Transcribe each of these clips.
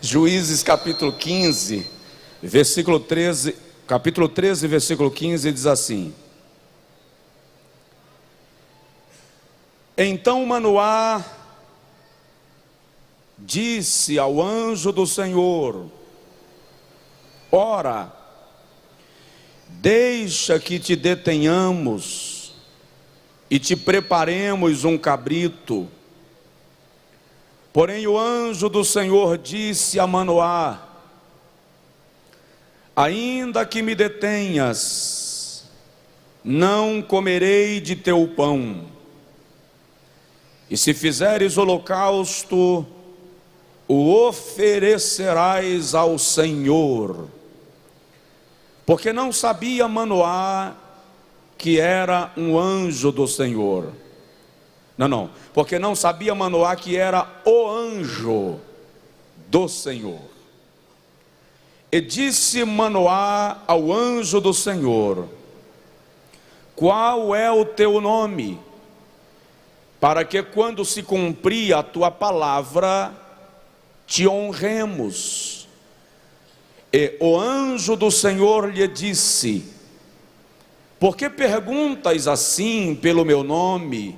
Juízes capítulo 15, versículo 13, capítulo 13, versículo 15 diz assim: Então Manoá disse ao anjo do Senhor: Ora, deixa que te detenhamos e te preparemos um cabrito. Porém o anjo do Senhor disse a Manoá: Ainda que me detenhas, não comerei de teu pão. E se fizeres holocausto, o oferecerás ao Senhor. Porque não sabia Manoá que era um anjo do Senhor. Porque não sabia Manoá que era o anjo do Senhor. E disse Manoá ao anjo do Senhor: Qual é o teu nome? Para que quando se cumprir a tua palavra, te honremos. E o anjo do Senhor lhe disse: Por que perguntas assim pelo meu nome,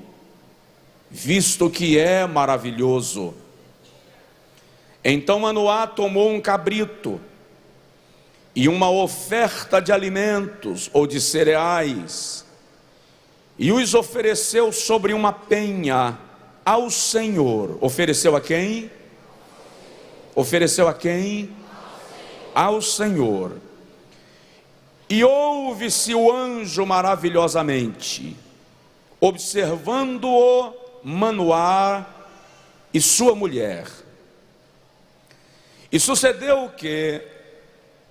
visto que é maravilhoso? Então Manoá tomou um cabrito e uma oferta de alimentos ou de cereais, e os ofereceu sobre uma penha ao Senhor. Ofereceu a quem? Ofereceu a quem? Ao Senhor. E ouve-se o anjo maravilhosamente, observando-o Manoá e sua mulher. E sucedeu que,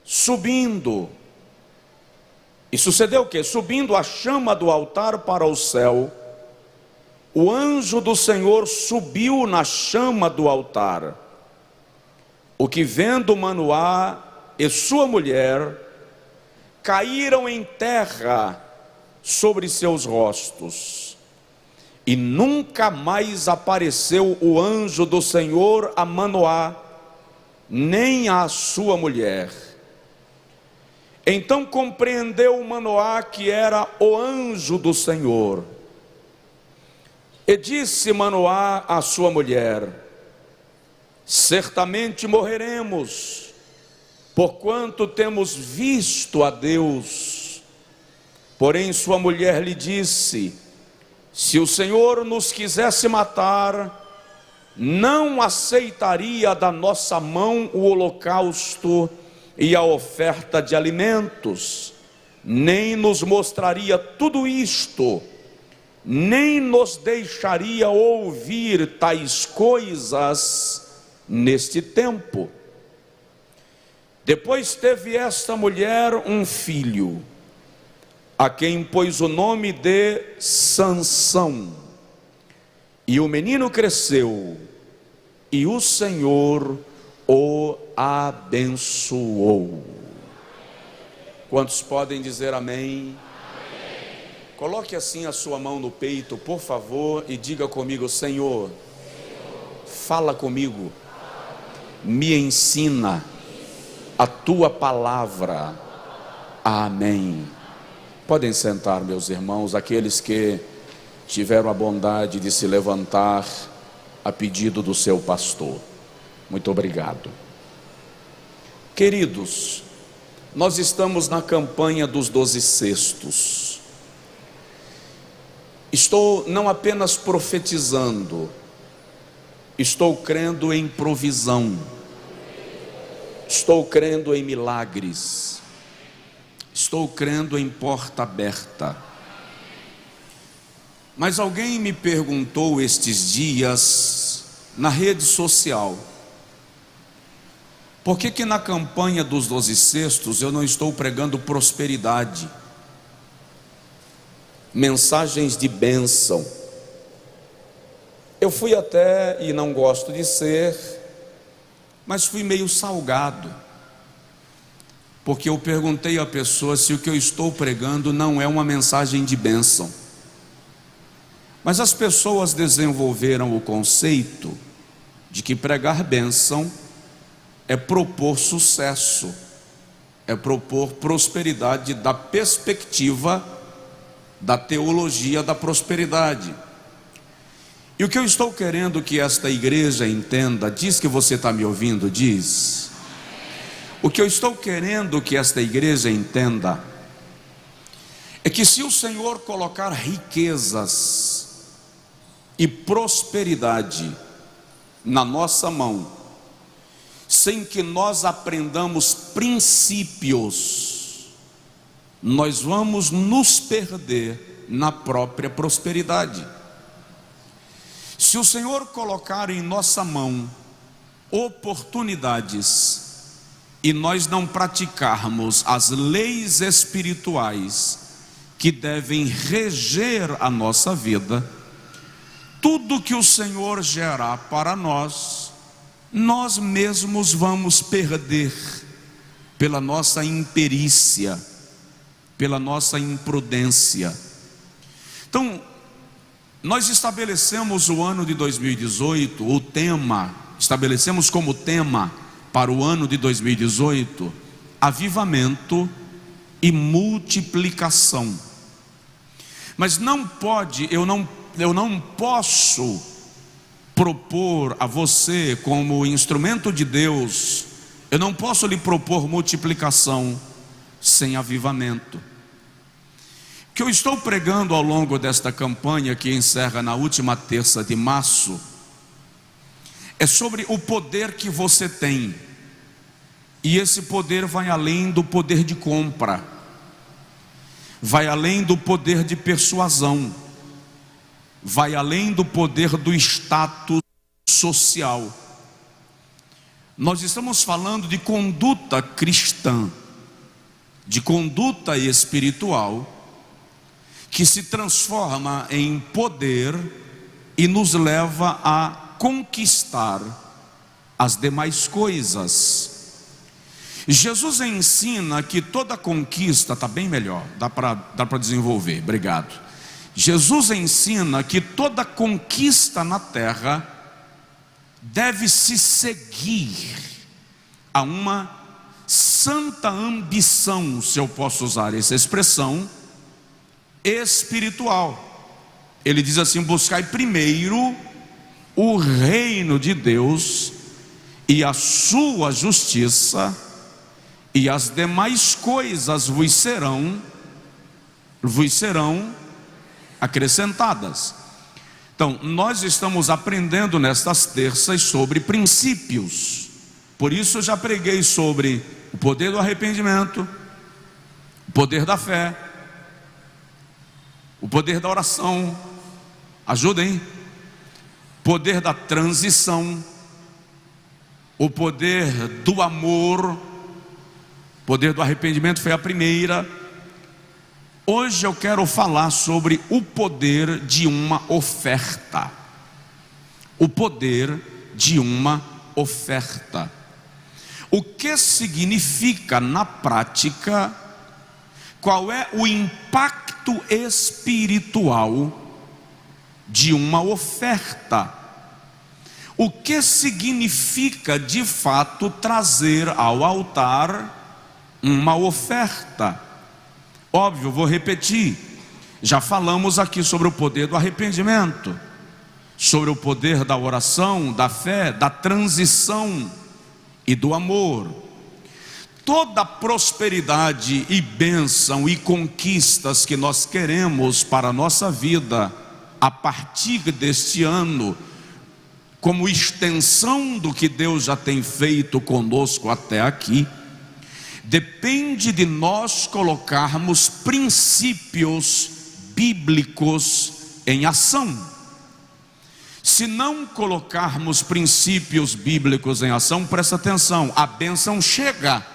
subindo a chama do altar para o céu, o anjo do Senhor subiu na chama do altar. O que vendo Manoá e sua mulher, caíram em terra sobre seus rostos. E nunca mais apareceu o anjo do Senhor a Manoá, nem a sua mulher. Então compreendeu Manoá que era o anjo do Senhor. E disse Manoá à sua mulher: Certamente morreremos, porquanto temos visto a Deus. Porém sua mulher lhe disse: Se o Senhor nos quisesse matar, não aceitaria da nossa mão o holocausto e a oferta de alimentos, nem nos mostraria tudo isto, nem nos deixaria ouvir tais coisas neste tempo. Depois teve esta mulher um filho, a quem pôs o nome de Sansão. E o menino cresceu, e o Senhor o abençoou. Quantos podem dizer amém? Amém. Coloque assim a sua mão no peito, por favor, e diga comigo: Senhor, fala comigo, me ensina a tua palavra. Amém. Podem sentar, meus irmãos, aqueles que tiveram a bondade de se levantar a pedido do seu pastor. Muito obrigado. Queridos, nós estamos na campanha dos 12 cestos. Estou não apenas profetizando, estou crendo em provisão, estou crendo em milagres, estou crendo em porta aberta. Mas alguém me perguntou estes dias na rede social: por que na campanha dos 12 cestos eu não estou pregando prosperidade, mensagens de bênção? Eu fui até, e não gosto de ser, mas fui meio salgado, porque eu perguntei à pessoa se o que eu estou pregando não é uma mensagem de bênção. Mas as pessoas desenvolveram o conceito de que pregar bênção é propor sucesso, é propor prosperidade da perspectiva da teologia da prosperidade. E o que eu estou querendo que esta igreja entenda, diz que você está me ouvindo, diz. O que eu estou querendo que esta igreja entenda é que se o Senhor colocar riquezas e prosperidade na nossa mão, sem que nós aprendamos princípios, nós vamos nos perder na própria prosperidade. Se o Senhor colocar em nossa mão oportunidades e nós não praticarmos as leis espirituais que devem reger a nossa vida, tudo que o Senhor gerar para nós, nós mesmos vamos perder pela nossa imperícia, pela nossa imprudência. Então, nós estabelecemos o ano de 2018, o tema, estabelecemos como tema para o ano de 2018, avivamento e multiplicação. Mas não pode, eu não posso propor a você como instrumento de Deus, eu não posso lhe propor multiplicação sem avivamento. O que eu estou pregando ao longo desta campanha, que encerra na última terça de março, é sobre o poder que você tem. E esse poder vai além do poder de compra, vai além do poder de persuasão, vai além do poder do status social. Nós estamos falando de conduta cristã, de conduta espiritual, que se transforma em poder e nos leva a conquistar as demais coisas. Jesus ensina que toda conquista, está bem melhor, dá para desenvolver, obrigado. Jesus ensina que toda conquista na terra deve se seguir a uma santa ambição, se eu posso usar essa expressão, espiritual. Ele diz assim: buscai primeiro o reino de Deus e a sua justiça, e as demais coisas vos serão acrescentadas. Então, nós estamos aprendendo nestas terças sobre princípios. Por isso eu já preguei sobre o poder do arrependimento, o poder da fé, o poder da oração, ajudem, poder da transição, o poder do amor. O poder do arrependimento foi a primeira. Hoje eu quero falar sobre o poder de uma oferta. O poder de uma oferta. O que significa na prática? Qual é o impacto espiritual de uma oferta? O que significa de fato trazer ao altar uma oferta? Óbvio, vou repetir, já falamos aqui sobre o poder do arrependimento, sobre o poder da oração, da fé, da transição e do amor. Toda prosperidade e bênção e conquistas que nós queremos para a nossa vida a partir deste ano, como extensão do que Deus já tem feito conosco até aqui, depende de nós colocarmos princípios bíblicos em ação. Se não colocarmos princípios bíblicos em ação, presta atenção, a bênção chega,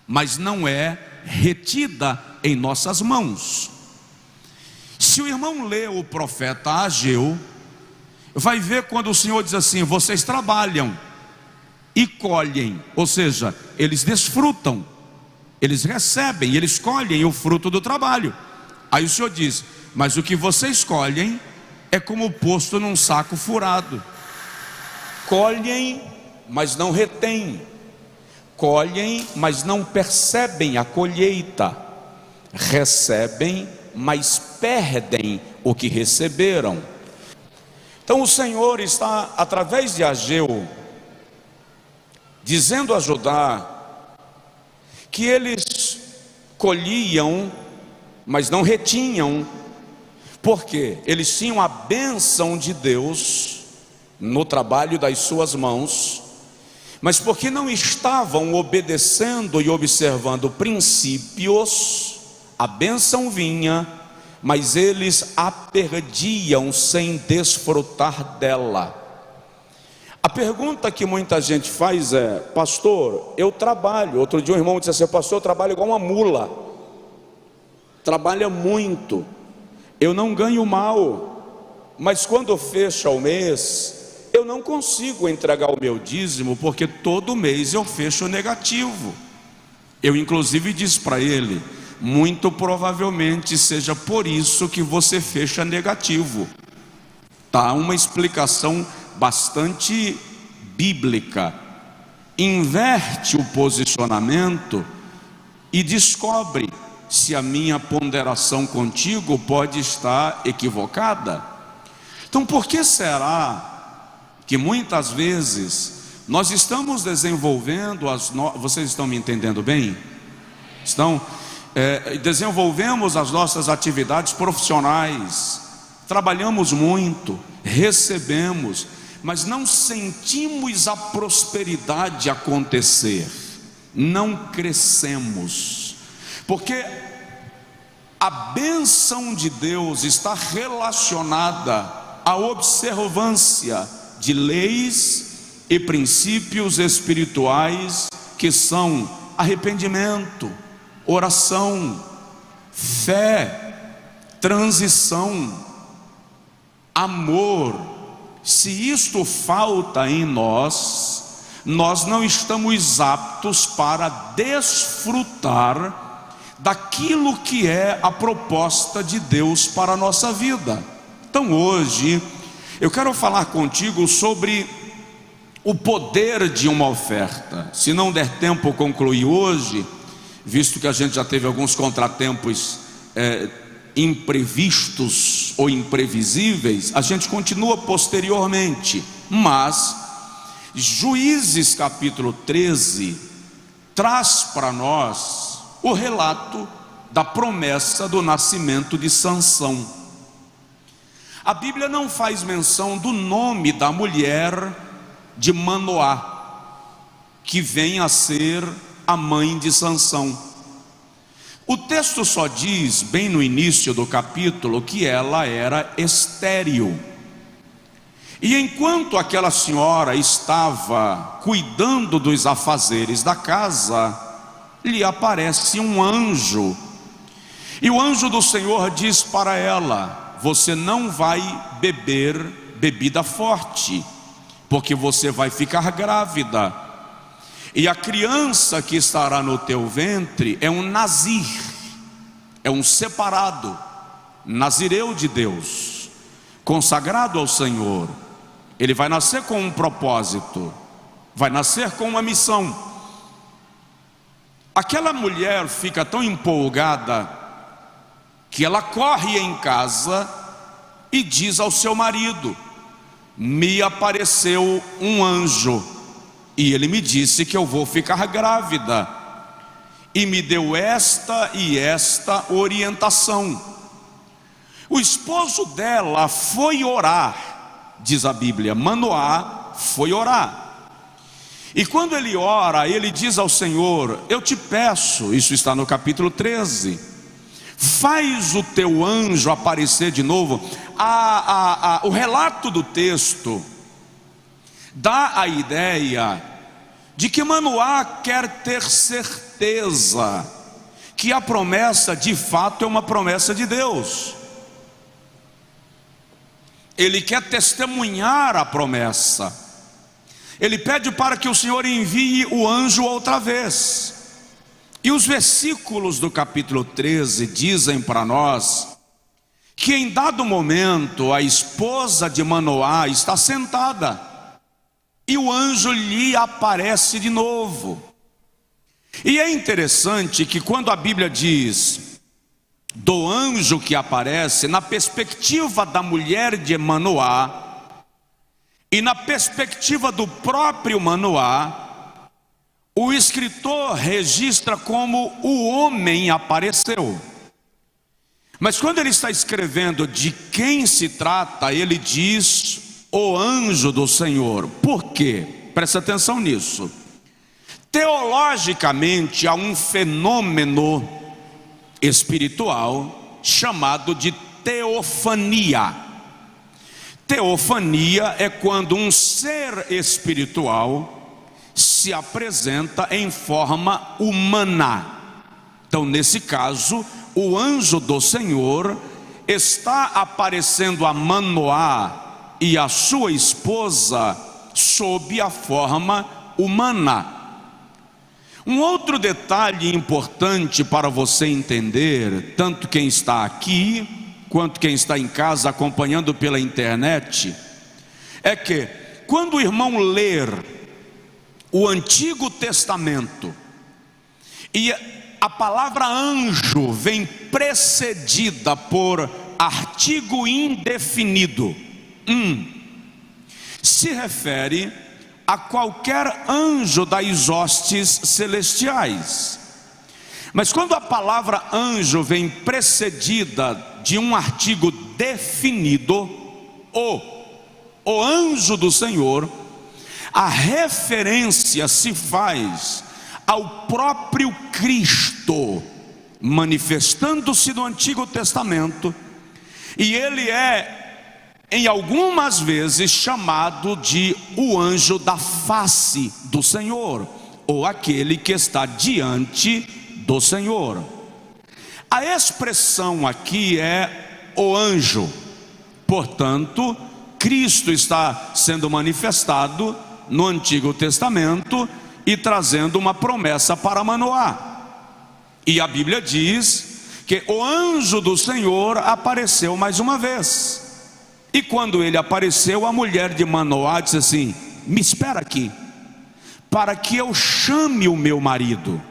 mas não é retida em nossas mãos. Se o irmão lê o profeta Ageu, vai ver quando o Senhor diz assim: vocês trabalham e colhem, ou seja, eles desfrutam, eles recebem, eles colhem o fruto do trabalho. Aí o Senhor diz: mas o que vocês colhem é como posto num saco furado. Colhem mas não retêm, colhem, mas não percebem a colheita, recebem, mas perdem o que receberam. Então o Senhor está, através de Ageu, dizendo a Judá que eles colhiam, mas não retinham, porque eles tinham a bênção de Deus no trabalho das suas mãos, mas porque não estavam obedecendo e observando princípios, a bênção vinha, mas eles a perdiam sem desfrutar dela. A pergunta que muita gente faz é: pastor, eu trabalho. Outro dia um irmão disse assim: pastor, eu trabalho igual uma mula, trabalha muito, eu não ganho mal, mas quando fecha o mês, eu não consigo entregar o meu dízimo, porque todo mês eu fecho negativo. Eu inclusive disse para ele: muito provavelmente seja por isso que você fecha negativo. Tá uma explicação bastante bíblica. Inverte o posicionamento e descobre se a minha ponderação contigo pode estar equivocada. Então, por que será que muitas vezes nós estamos desenvolvendo vocês estão me entendendo bem? Desenvolvemos as nossas atividades profissionais, trabalhamos muito, recebemos, mas não sentimos a prosperidade acontecer, não crescemos, porque a bênção de Deus está relacionada à observância de leis e princípios espirituais, que são arrependimento, oração, fé, transição, amor. Se isto falta em nós, nós não estamos aptos para desfrutar daquilo que é a proposta de Deus para a nossa vida. Então hoje eu quero falar contigo sobre o poder de uma oferta. Se não der tempo concluir hoje, visto que a gente já teve alguns contratempos imprevistos ou imprevisíveis, a gente continua posteriormente. Mas Juízes capítulo 13 traz para nós o relato da promessa do nascimento de Sansão. A Bíblia não faz menção do nome da mulher de Manoá, que vem a ser a mãe de Sansão. O texto só diz, bem no início do capítulo, que ela era estéril. E enquanto aquela senhora estava cuidando dos afazeres da casa, lhe aparece um anjo. E o anjo do Senhor diz para ela: você não vai beber bebida forte, porque você vai ficar grávida. E a criança que estará no teu ventre é um nazir, é um separado, nazireu de Deus, consagrado ao Senhor. Ele vai nascer com um propósito, vai nascer com uma missão. Aquela mulher fica tão empolgada que ela corre em casa e diz ao seu marido: me apareceu um anjo e ele me disse que eu vou ficar grávida, e me deu esta e esta orientação. O esposo dela foi orar, diz a Bíblia, Manoá foi orar. E quando ele ora, ele diz ao Senhor: eu te peço, isso está no capítulo 13, faz o teu anjo aparecer de novo. O relato do texto dá a ideia de que Manoá quer ter certeza que a promessa de fato é uma promessa de Deus. Ele quer testemunhar a promessa. Ele pede para que o Senhor envie o anjo outra vez. E os versículos do capítulo 13 dizem para nós que em dado momento a esposa de Manoá está sentada e o anjo lhe aparece de novo. E é interessante que quando a Bíblia diz do anjo que aparece, na perspectiva da mulher de Manoá e na perspectiva do próprio Manoá, o escritor registra como o homem apareceu. Mas quando ele está escrevendo de quem se trata, ele diz o anjo do Senhor. Por quê? Presta atenção nisso. Teologicamente há um fenômeno espiritual chamado de teofania. Teofania é quando um ser espiritual se apresenta em forma humana. Então, nesse caso, o anjo do Senhor está aparecendo a Manoá e a sua esposa sob a forma humana. Um outro detalhe importante para você entender, tanto quem está aqui quanto quem está em casa acompanhando pela internet, é que quando o irmão ler o Antigo Testamento e a palavra anjo vem precedida por artigo indefinido, se refere a qualquer anjo das hostes celestiais. Mas quando a palavra anjo vem precedida de um artigo definido, o anjo do Senhor, a referência se faz ao próprio Cristo, manifestando-se no Antigo Testamento, e ele é em algumas vezes chamado de o anjo da face do Senhor, ou aquele que está diante do Senhor. A expressão aqui é o anjo. Portanto, Cristo está sendo manifestado no Antigo Testamento e trazendo uma promessa para Manoá. E a Bíblia diz que o anjo do Senhor apareceu mais uma vez. E quando ele apareceu, a mulher de Manoá disse assim: me espera aqui, para que eu chame o meu marido.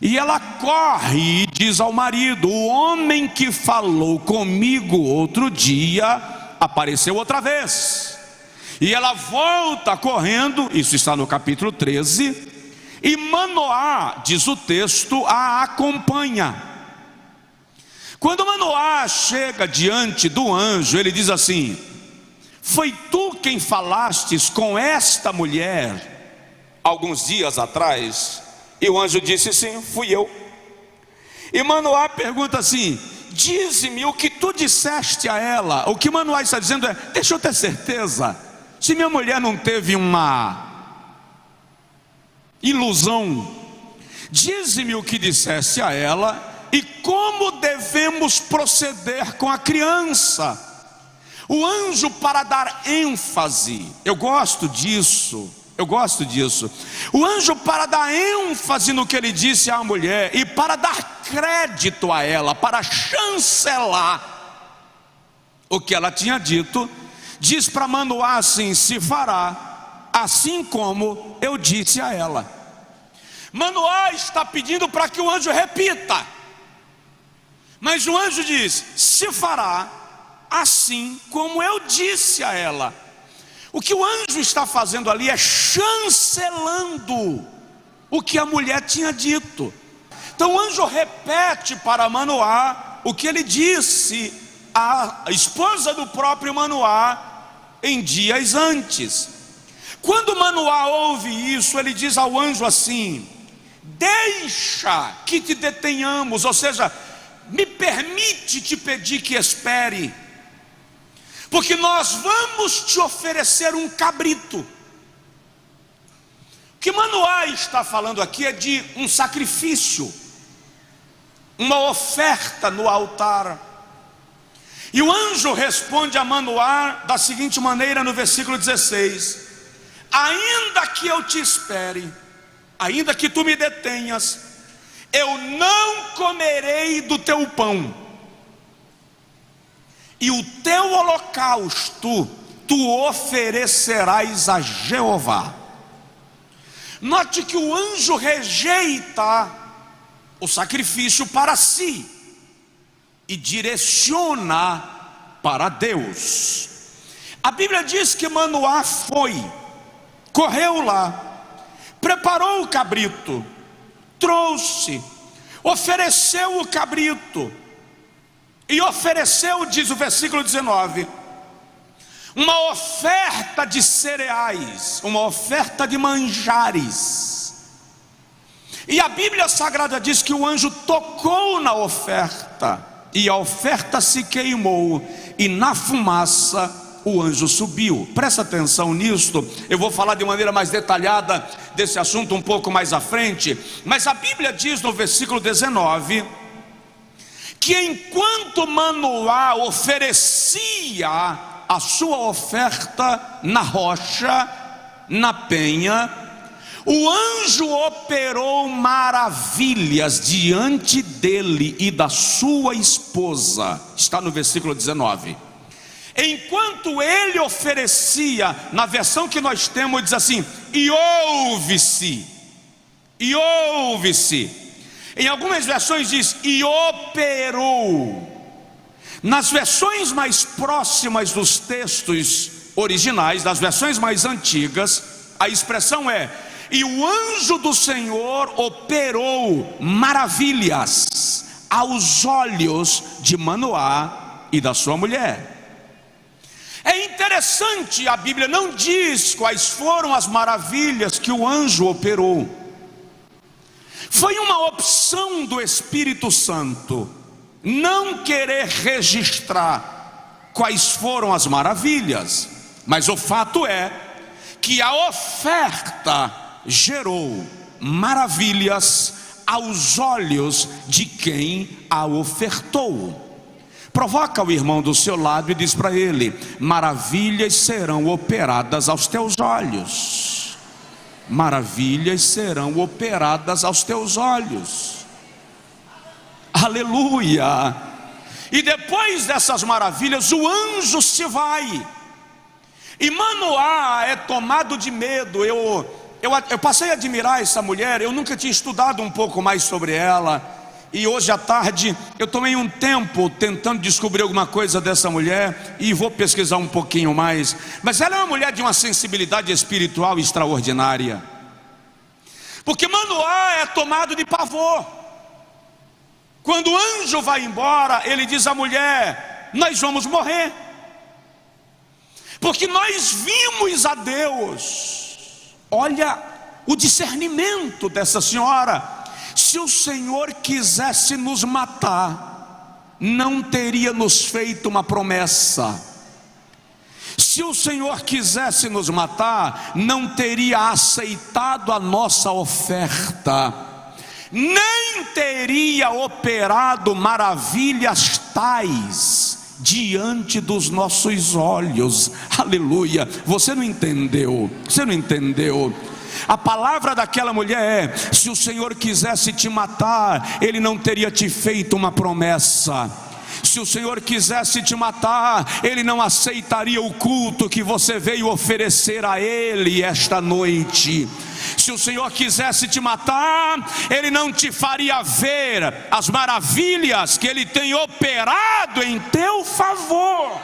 E ela corre e diz ao marido: o homem que falou comigo outro dia apareceu outra vez. E ela volta correndo, isso está no capítulo 13, e Manoá, diz o texto, a acompanha. Quando Manoá chega diante do anjo, ele diz assim: foi tu quem falastes com esta mulher alguns dias atrás? E o anjo disse: sim, fui eu. E Manoá pergunta assim: dize-me o que tu disseste a ela. O que Manoá está dizendo é: deixa eu ter certeza, se minha mulher não teve uma ilusão, dize-me o que disseste a ela e como devemos proceder com a criança. O anjo, para dar ênfase, eu gosto disso. O anjo, para dar ênfase no que ele disse à mulher e para dar crédito a ela, para chancelar o que ela tinha dito, diz para Manoá assim: se fará assim como eu disse a ela. Manoá está pedindo para que o anjo repita, mas o anjo diz: se fará assim como eu disse a ela. O que o anjo está fazendo ali é chancelando o que a mulher tinha dito. Então o anjo repete para Manoá o que ele disse à esposa do próprio Manoá em dias antes. Quando Manoá ouve isso, ele diz ao anjo assim: deixa que te detenhamos, ou seja, me permite te pedir que espere, porque nós vamos te oferecer um cabrito. O que Manoá está falando aqui é de um sacrifício, uma oferta no altar. E o anjo responde a Manoá da seguinte maneira no versículo 16: ainda que eu te espere, ainda que tu me detenhas, eu não comerei do teu pão, e o teu holocausto tu oferecerás a Jeová. Note que o anjo rejeita o sacrifício para si e direciona para Deus. A Bíblia diz que Manoá correu lá, preparou o cabrito, trouxe, ofereceu o cabrito, e ofereceu, diz o versículo 19, uma oferta de cereais, uma oferta de manjares. E a Bíblia Sagrada diz que o anjo tocou na oferta, e a oferta se queimou, e na fumaça o anjo subiu. Presta atenção nisto, eu vou falar de maneira mais detalhada desse assunto um pouco mais à frente. Mas a Bíblia diz no versículo 19, que enquanto Manoá oferecia a sua oferta na rocha, na penha, o anjo operou maravilhas diante dele e da sua esposa. Está no versículo 19. Enquanto ele oferecia, na versão que nós temos diz assim, e ouve-se. Em algumas versões diz, e operou. Nas versões mais próximas dos textos originais, das versões mais antigas, a expressão é, e o anjo do Senhor operou maravilhas aos olhos de Manoá e da sua mulher. É interessante, a Bíblia não diz quais foram as maravilhas que o anjo operou. Foi uma opção do Espírito Santo não querer registrar quais foram as maravilhas, mas o fato é que a oferta gerou maravilhas aos olhos de quem a ofertou. Provoca o irmão do seu lado e diz para ele, maravilhas serão operadas aos teus olhos. Maravilhas serão operadas aos teus olhos. Aleluia. E depois dessas maravilhas o anjo se vai, e Manoá é tomado de medo. Eu passei a admirar essa mulher. Eu nunca tinha estudado um pouco mais sobre ela, e hoje à tarde eu tomei um tempo tentando descobrir alguma coisa dessa mulher, e vou pesquisar um pouquinho mais. Mas ela é uma mulher de uma sensibilidade espiritual extraordinária, porque Manoá é tomado de pavor. Quando o anjo vai embora, ele diz à mulher, nós vamos morrer, porque nós vimos a Deus. Olha o discernimento dessa senhora. Se o Senhor quisesse nos matar, não teria nos feito uma promessa. Se o Senhor quisesse nos matar, não teria aceitado a nossa oferta, nem teria operado maravilhas tais diante dos nossos olhos. Aleluia. Você não entendeu? A palavra daquela mulher é, se o Senhor quisesse te matar, Ele não teria te feito uma promessa. Se o Senhor quisesse te matar, Ele não aceitaria o culto que você veio oferecer a Ele esta noite. Se o Senhor quisesse te matar, Ele não te faria ver as maravilhas que Ele tem operado em teu favor.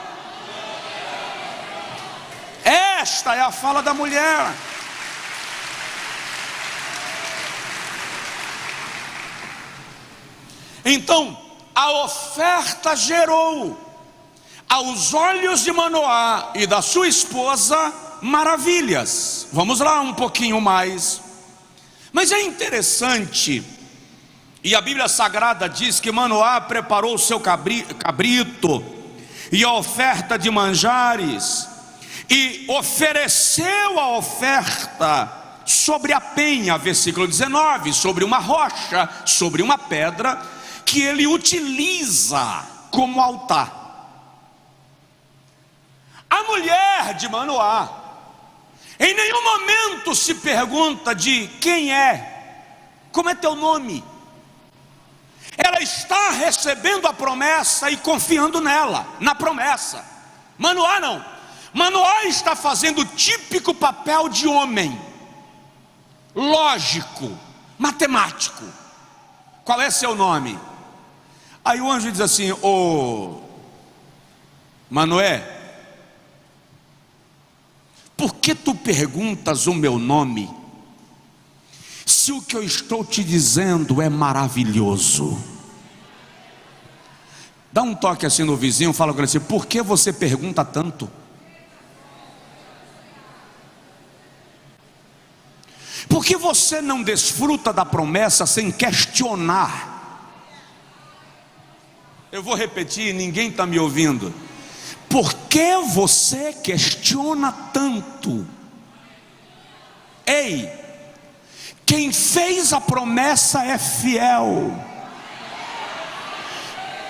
Esta é a fala da mulher. Então, a oferta gerou aos olhos de Manoá e da sua esposa maravilhas. Vamos lá um pouquinho mais. Mas é interessante, e a Bíblia Sagrada diz que Manoá preparou o seu cabrito e a oferta de manjares, e ofereceu a oferta sobre a penha, versículo 19, sobre uma rocha, sobre uma pedra, que ele utiliza como altar. A mulher de Manoá em nenhum momento se pergunta de quem é, como é teu nome. Ela está recebendo a promessa e confiando nela, na promessa. Manoá não. Manoá está fazendo o típico papel de homem, lógico, matemático. Qual é seu nome? Aí o anjo diz assim: ô Manoé, por que tu perguntas o meu nome, se o que eu estou te dizendo é maravilhoso? Dá um toque assim no vizinho, fala com ele assim: por que você pergunta tanto? Por que você não desfruta da promessa sem questionar? Eu vou repetir, ninguém está me ouvindo. Por que você questiona tanto? Ei, quem fez a promessa é fiel.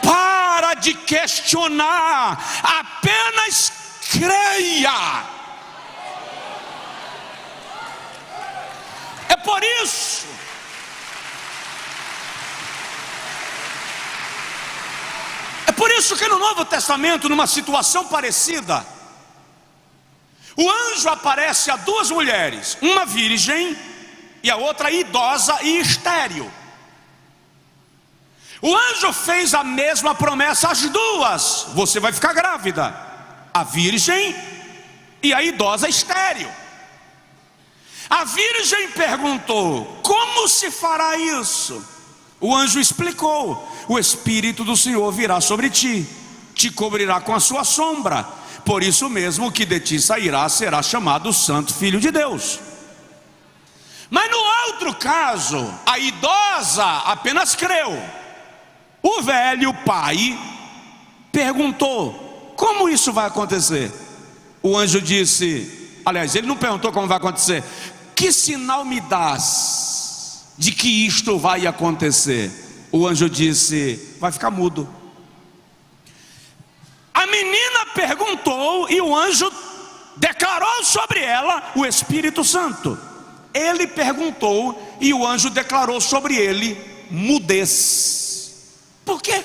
Para de questionar, apenas creia. É por isso que no Novo Testamento, numa situação parecida, o anjo aparece a duas mulheres, uma virgem e a outra idosa e estéril. O anjo fez a mesma promessa às duas: você vai ficar grávida, a virgem e a idosa estéril. A virgem perguntou: como se fará isso? O anjo explicou: o Espírito do Senhor virá sobre ti, te cobrirá com a sua sombra, por isso mesmo o que de ti sairá será chamado Santo Filho de Deus. Mas no outro caso, a idosa apenas creu. O velho pai perguntou: como isso vai acontecer? O anjo disse, aliás, ele não perguntou como vai acontecer: que sinal me dás de que isto vai acontecer? O anjo disse: vai ficar mudo. A menina perguntou e o anjo declarou sobre ela o Espírito Santo. Ele perguntou e o anjo declarou sobre ele mudez. Por quê?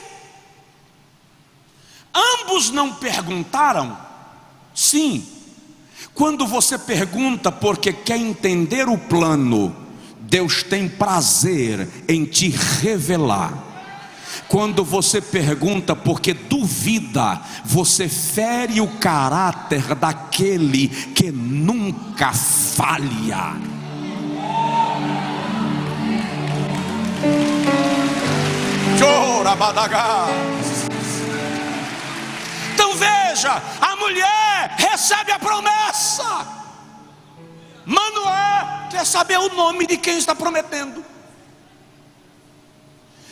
Ambos não perguntaram? Sim. Quando você pergunta porque quer entender o plano, Deus tem prazer em te revelar. Quando você pergunta porque duvida, você fere o caráter daquele que nunca falha. Então veja, a mulher recebe a promessa. Manoá quer saber o nome de quem está prometendo.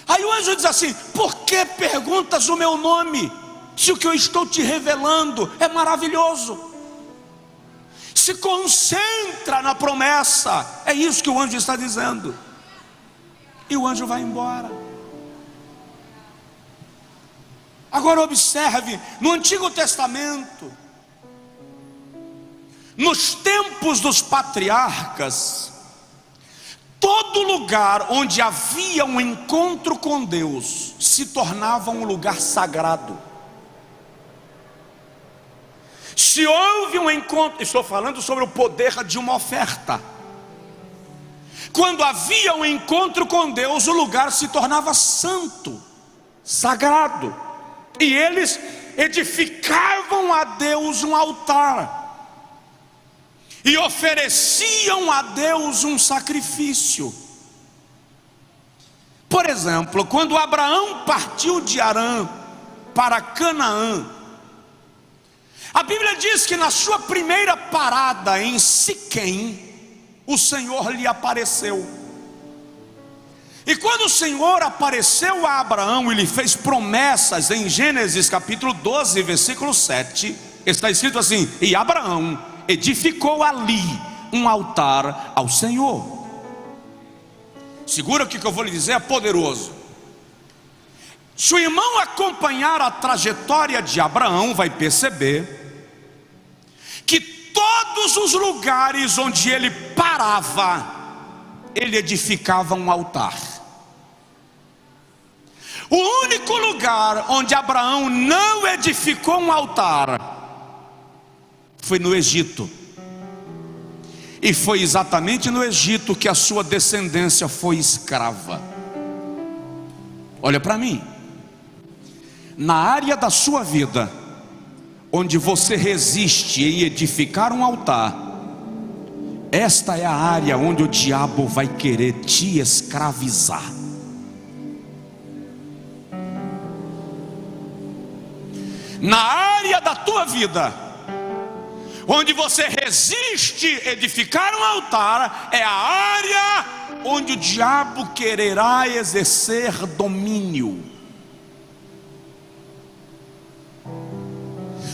Aí o anjo diz assim: por que perguntas o meu nome, se o que eu estou te revelando é maravilhoso? Se concentra na promessa. É isso que o anjo está dizendo. E o anjo vai embora. Agora observe, no Antigo Testamento, nos tempos dos patriarcas, todo lugar onde havia um encontro com Deus se tornava um lugar sagrado. Se houve um encontro, estou falando sobre o poder de uma oferta. Quando havia um encontro com Deus, o lugar se tornava santo, sagrado. E eles edificavam a Deus um altar e ofereciam a Deus um sacrifício. Por exemplo, quando Abraão partiu de Harã para Canaã, a Bíblia diz que na sua primeira parada em Siquém, o Senhor lhe apareceu. E quando o Senhor apareceu a Abraão e lhe fez promessas, em Gênesis capítulo 12, versículo 7, está escrito assim: e Abraão edificou ali um altar ao Senhor. Segura, o que eu vou lhe dizer é poderoso. Se o irmão acompanhar a trajetória de Abraão, vai perceber que todos os lugares onde ele parava, ele edificava um altar. O único lugar onde Abraão não edificou um altar Foi no Egito. E foi exatamente no Egito que a sua descendência foi escrava. Olha para mim. Na área da sua vida onde você resiste em edificar um altar, esta é a área onde o diabo vai querer te escravizar. Na área da tua vida onde você resiste edificar um altar, é a área onde o diabo quererá exercer domínio.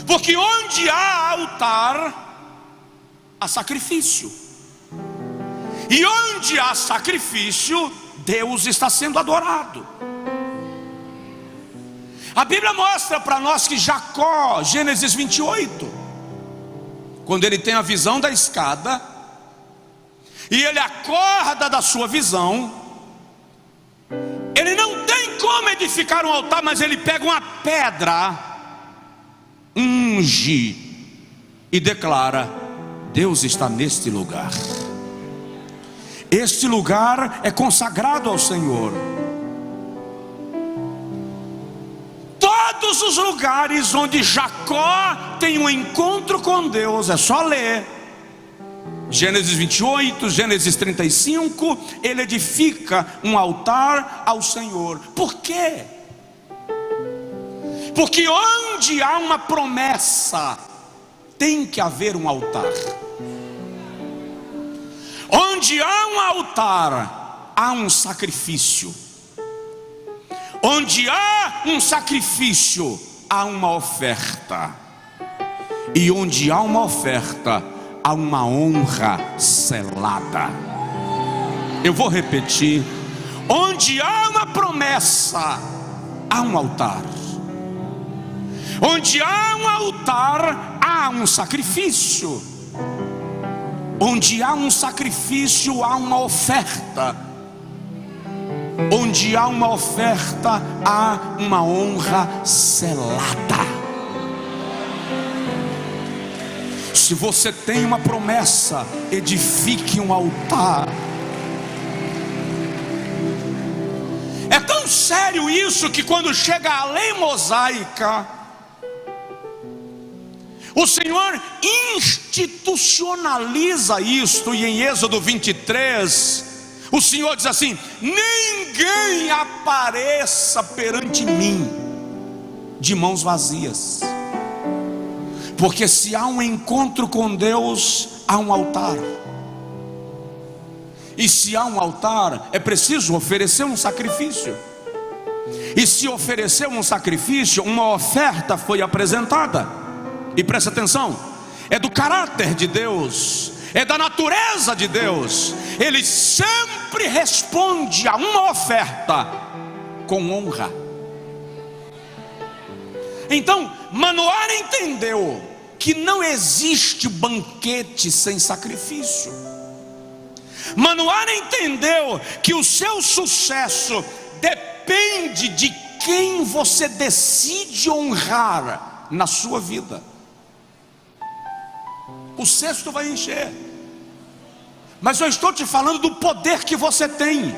Porque onde há altar, há sacrifício. E onde há sacrifício, Deus está sendo adorado. A Bíblia mostra para nós que Jacó, Gênesis 28, quando ele tem a visão da escada, e ele acorda da sua visão, ele não tem como edificar um altar, mas ele pega uma pedra, unge e declara: Deus está neste lugar. Este lugar é consagrado ao Senhor. Todos os lugares onde Jacó tem um encontro com Deus, é só ler Gênesis 28, Gênesis 35, ele edifica um altar ao Senhor. Por quê? Porque onde há uma promessa, tem que haver um altar. Onde há um altar, há um sacrifício. Onde há um sacrifício, há uma oferta. E onde há uma oferta, há uma honra selada. Eu vou repetir: onde há uma promessa, há um altar. Onde há um altar, há um sacrifício. Onde há um sacrifício, há uma oferta. Onde há uma oferta, há uma honra selada. Se você tem uma promessa, edifique um altar. É tão sério isso que quando chega a lei mosaica, o Senhor institucionaliza isto. E em Êxodo 23, o Senhor diz assim: ninguém apareça perante mim de mãos vazias. Porque se há um encontro com Deus, há um altar. E se há um altar, é preciso oferecer um sacrifício. E se oferecer um sacrifício, uma oferta foi apresentada. E presta atenção, é do caráter de Deus, é da natureza de Deus. Ele sempre responde a uma oferta com honra. Então, Manoá entendeu que não existe banquete sem sacrifício. Manoá entendeu que o seu sucesso depende de quem você decide honrar na sua vida. O cesto vai encher, mas eu estou te falando do poder que você tem,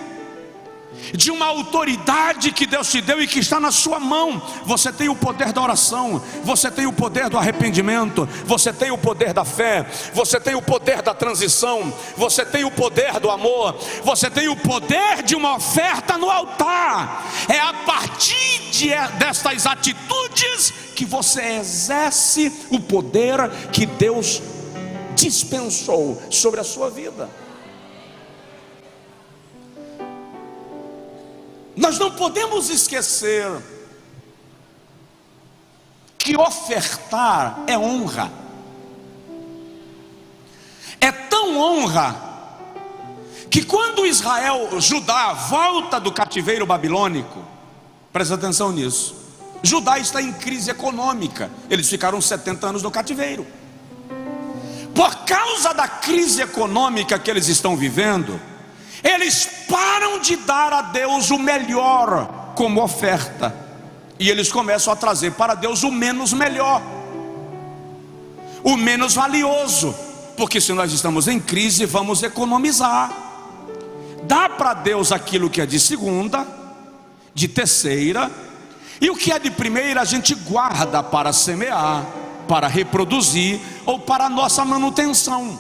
de uma autoridade que Deus te deu e que está na sua mão. Você tem o poder da oração, você tem o poder do arrependimento, você tem o poder da fé, você tem o poder da transição, você tem o poder do amor, você tem o poder de uma oferta no altar. É a partir destas atitudes que você exerce o poder que Deus dispensou sobre a sua vida. Nós não podemos esquecer que ofertar é honra. É tão honra que quando Judá volta do cativeiro babilônico, presta atenção nisso, Judá está em crise econômica. Eles ficaram 70 anos no cativeiro. Por causa da crise econômica que eles estão vivendo, eles param de dar a Deus o melhor como oferta, e eles começam a trazer para Deus o menos melhor. o menos valioso, porque se nós estamos em crise, vamos economizar. Dá para Deus aquilo que é de segunda, de terceira, e o que é de primeira a gente guarda para semear, para reproduzir ou para a nossa manutenção.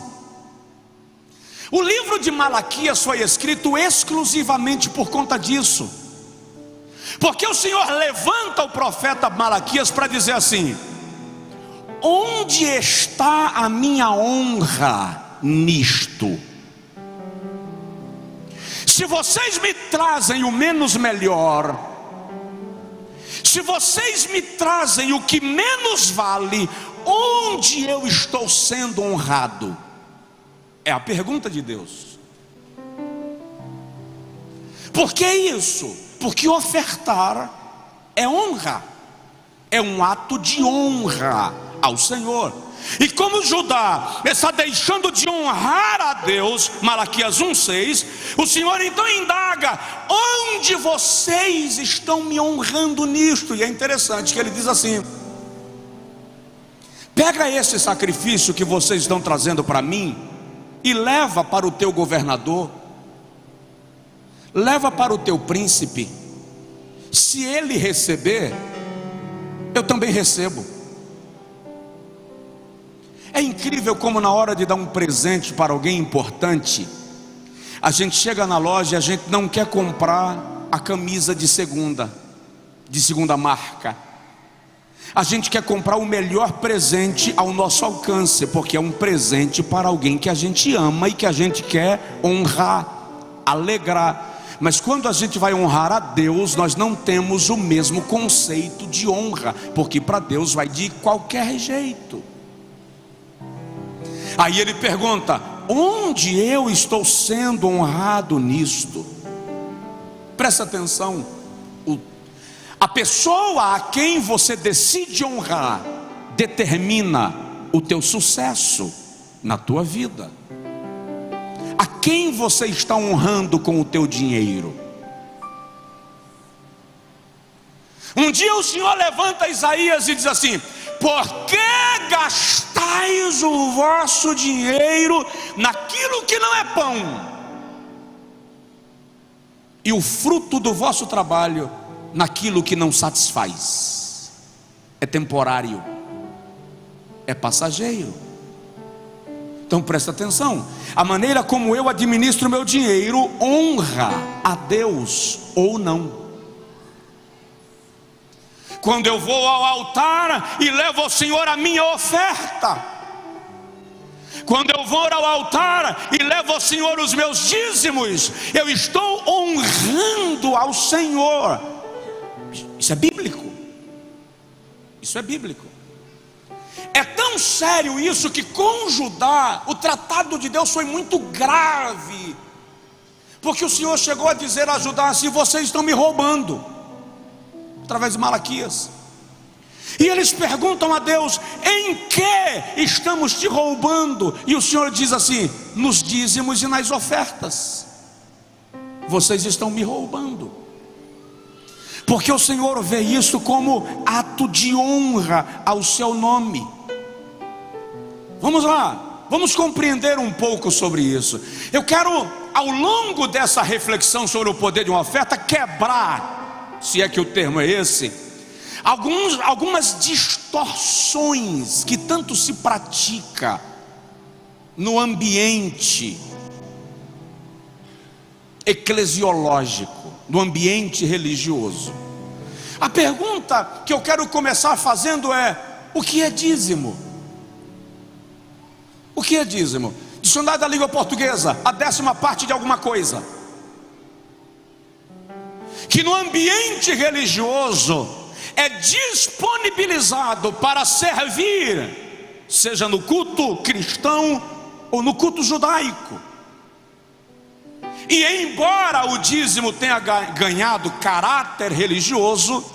O livro de Malaquias foi escrito exclusivamente por conta disso, porque o Senhor levanta o profeta Malaquias para dizer assim: onde está a minha honra nisto? Se vocês me trazem o menos melhor, se vocês me trazem o que menos vale, onde eu estou sendo honrado? É a pergunta de Deus. Por que isso? Porque ofertar é honra, é um ato de honra ao Senhor. E como Judá está deixando de honrar a Deus, Malaquias 1,6, o Senhor então indaga: onde vocês estão me honrando nisto? E é interessante que ele diz assim: pega esse sacrifício que vocês estão trazendo para mim e leva para o teu governador, leva para o teu príncipe. Se ele receber, eu também recebo. É incrível como na hora de dar um presente para alguém importante, a gente chega na loja e a gente não quer comprar a camisa de segunda marca. A gente quer comprar o melhor presente ao nosso alcance, porque é um presente para alguém que a gente ama e que a gente quer honrar, alegrar. Mas quando a gente vai honrar a Deus, nós não temos o mesmo conceito de honra, porque para Deus vai de qualquer jeito. Aí ele pergunta: onde eu estou sendo honrado nisto? Presta atenção, a pessoa a quem você decide honrar determina o teu sucesso na tua vida. A quem você está honrando com o teu dinheiro? Um dia o Senhor levanta Isaías e diz assim: por que gastais o vosso dinheiro naquilo que não é pão, e o fruto do vosso trabalho naquilo que não satisfaz? É temporário, é passageiro. Então presta atenção, a maneira como eu administro meu dinheiro honra a Deus ou não. Quando eu vou ao altar e levo ao Senhor a minha oferta, quando eu vou ao altar e levo ao Senhor os meus dízimos, eu estou honrando ao Senhor. Isso é bíblico. Isso é bíblico. É tão sério isso que com Judá o tratado de Deus foi muito grave, porque o Senhor chegou a dizer a Judá assim: vocês estão me roubando, através de Malaquias. E eles perguntam a Deus: em que estamos te roubando? E o Senhor diz assim: nos dízimos e nas ofertas. Vocês estão me roubando. Porque o Senhor vê isso como ato de honra ao seu nome. Vamos lá, vamos compreender um pouco sobre isso. Eu quero, ao longo dessa reflexão sobre o poder de uma oferta, quebrar, se é que o termo é esse, algumas distorções que tanto se pratica no ambiente eclesiológico, no ambiente religioso. A pergunta que eu quero começar fazendo é: o que é dízimo? O que é dízimo? Dicionário da língua portuguesa: a 10ª parte de alguma coisa. Que no ambiente religioso é disponibilizado para servir, seja no culto cristão ou no culto judaico. E embora o dízimo tenha ganhado caráter religioso,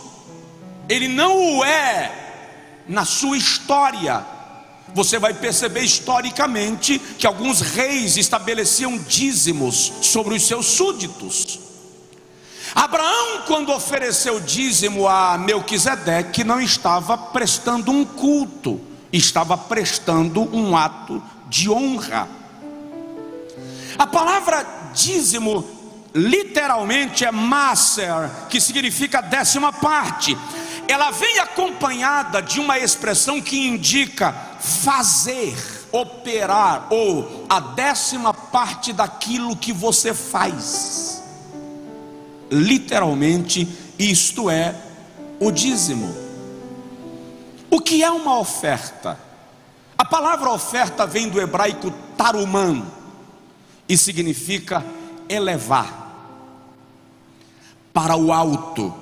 ele não o é na sua história. Você vai perceber historicamente que alguns reis estabeleciam dízimos sobre os seus súditos. Abraão, quando ofereceu dízimo a Melquisedeque, não estava prestando um culto, estava prestando um ato de honra. A palavra dízimo literalmente é maser, que significa 10ª parte. Ela vem acompanhada de uma expressão que indica fazer, operar, ou a 10ª parte daquilo que você faz. Literalmente, isto é o dízimo. O que é uma oferta? A palavra oferta vem do hebraico tarumã e significa elevar para o alto.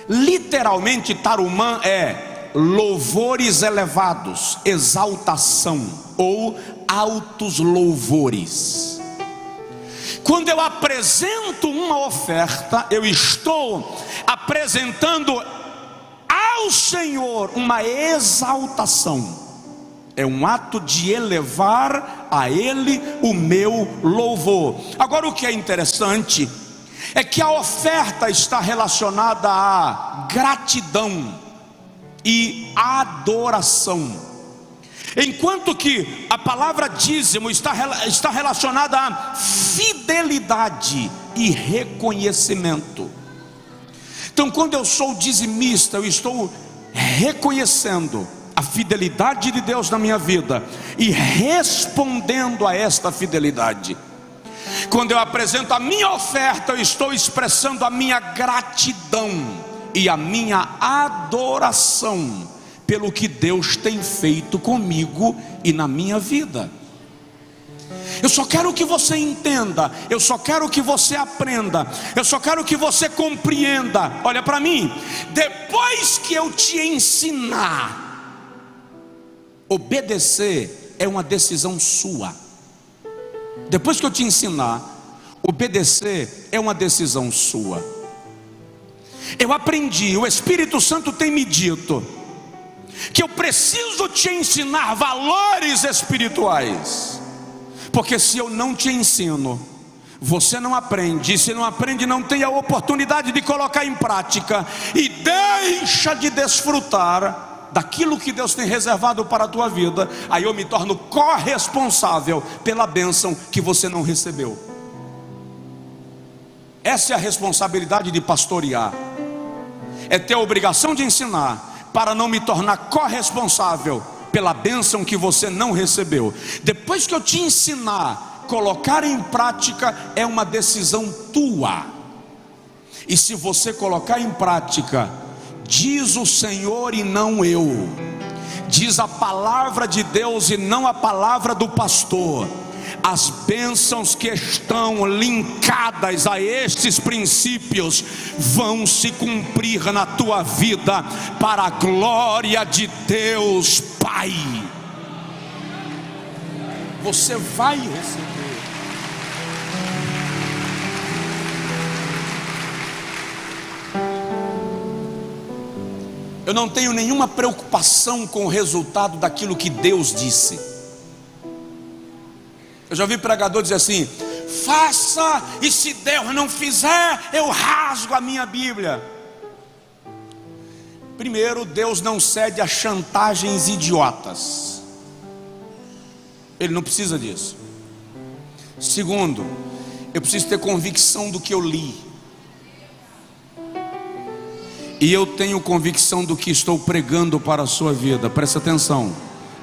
Literalmente, tarumã é louvores elevados, exaltação ou altos louvores. Quando eu apresento uma oferta, eu estou apresentando ao Senhor uma exaltação. É um ato de elevar a Ele o meu louvor. Agora, o que é interessante é que a oferta está relacionada à gratidão e adoração, enquanto que a palavra dízimo está relacionada à fidelidade e reconhecimento. Então, quando eu sou dizimista, eu estou reconhecendo a fidelidade de Deus na minha vida e respondendo a esta fidelidade. Quando eu apresento a minha oferta, eu estou expressando a minha gratidão e a minha adoração pelo que Deus tem feito comigo e na minha vida. Eu só quero que você entenda, eu só quero que você aprenda, eu só quero que você compreenda. Olha para mim, depois que eu te ensinar, obedecer é uma decisão sua. Depois que eu te ensinar, obedecer é uma decisão sua. Eu aprendi, o Espírito Santo tem me dito que eu preciso te ensinar valores espirituais, porque se eu não te ensino, você não aprende, e se não aprende, não tem a oportunidade de colocar em prática, e deixa de desfrutar daquilo que Deus tem reservado para a tua vida. Aí eu me torno corresponsável pela bênção que você não recebeu. Essa é a responsabilidade de pastorear, é ter a obrigação de ensinar, para não me tornar corresponsável pela bênção que você não recebeu. Depois que eu te ensinar, colocar em prática é uma decisão tua. E se você colocar em prática, diz o Senhor e não eu, diz a palavra de Deus e não a palavra do pastor, as bênçãos que estão linkadas a estes princípios vão se cumprir na tua vida, para a glória de Deus Pai. Você vai receber. Eu não tenho nenhuma preocupação com o resultado daquilo que Deus disse. Eu já vi pregador dizer assim: faça, e se Deus não fizer, eu rasgo a minha Bíblia. Primeiro, Deus não cede a chantagens idiotas. Ele não precisa disso. Segundo, eu preciso ter convicção do que eu li. E eu tenho convicção do que estou pregando para a sua vida. Presta atenção.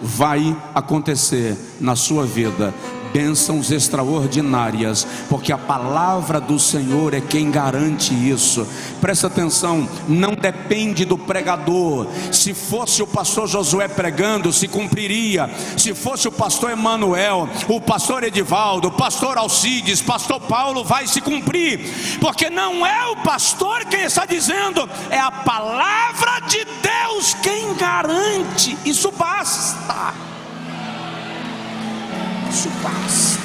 Vai acontecer na sua vida bênçãos extraordinárias, porque a palavra do Senhor é quem garante isso. Presta atenção, não depende do pregador. Se fosse o pastor Josué pregando, se cumpriria. Se fosse o pastor Emanuel, o pastor Edivaldo, o pastor Alcides, pastor Paulo, vai se cumprir, porque não é o pastor quem está dizendo, é a palavra de Deus quem garante. Isso basta. Isso basta.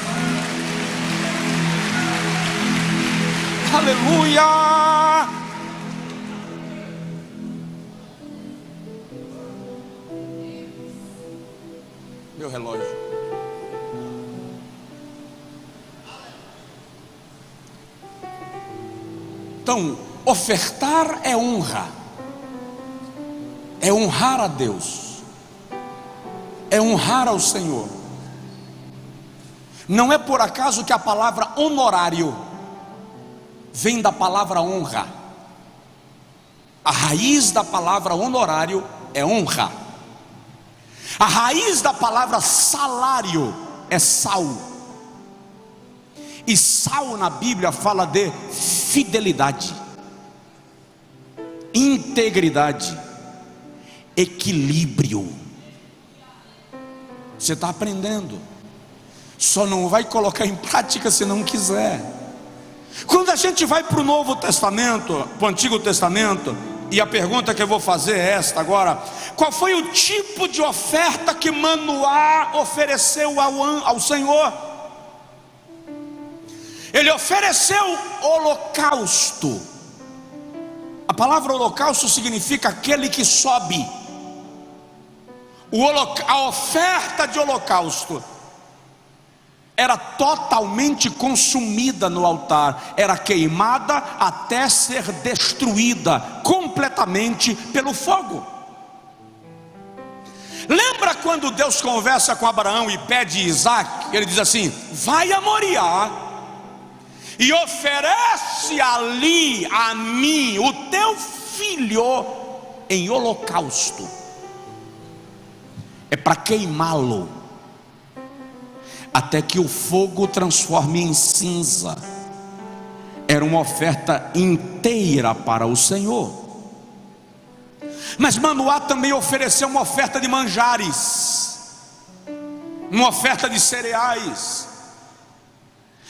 Aleluia. Meu relógio. Então, ofertar é honra, é honrar a Deus. é honrar ao Senhor. Não é por acaso que a palavra honorário vem da palavra honra. A raiz da palavra honorário é honra. A raiz da palavra salário é sal. E sal na Bíblia fala de fidelidade, integridade, equilíbrio. Você está aprendendo, só não vai colocar em prática se não quiser. Quando a gente vai para o Novo Testamento, para o Antigo Testamento, e a pergunta que eu vou fazer é esta agora: qual foi o tipo de oferta que Manoá ofereceu ao Senhor? Ele ofereceu holocausto. A palavra holocausto significa aquele que sobe. A oferta de holocausto era totalmente consumida no altar, era queimada até ser destruída completamente pelo fogo. Lembra quando Deus conversa com Abraão e pede Isaac? Ele diz assim: vai a Moriá e oferece ali a mim o teu filho em holocausto. É para queimá-lo até que o fogo transforme em cinza. Era uma oferta inteira para o Senhor. Mas Manoá também ofereceu uma oferta de manjares, uma oferta de cereais.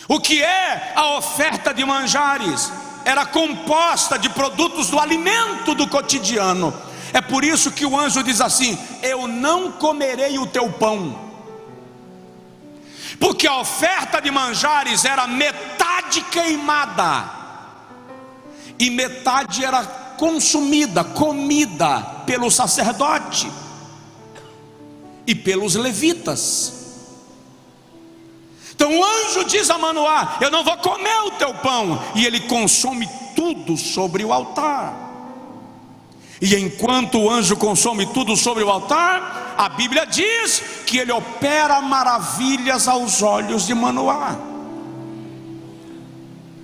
O que é a oferta de manjares? Era composta de produtos do alimento do cotidiano. É por isso que o anjo diz assim: eu não comerei o teu pão. Porque a oferta de manjares era metade queimada e metade era consumida, comida pelo sacerdote e pelos levitas. Então o anjo diz a Manoá: eu não vou comer o teu pão. E ele consome tudo sobre o altar. E enquanto o anjo consome tudo sobre o altar, a Bíblia diz que ele opera maravilhas aos olhos de Manoá.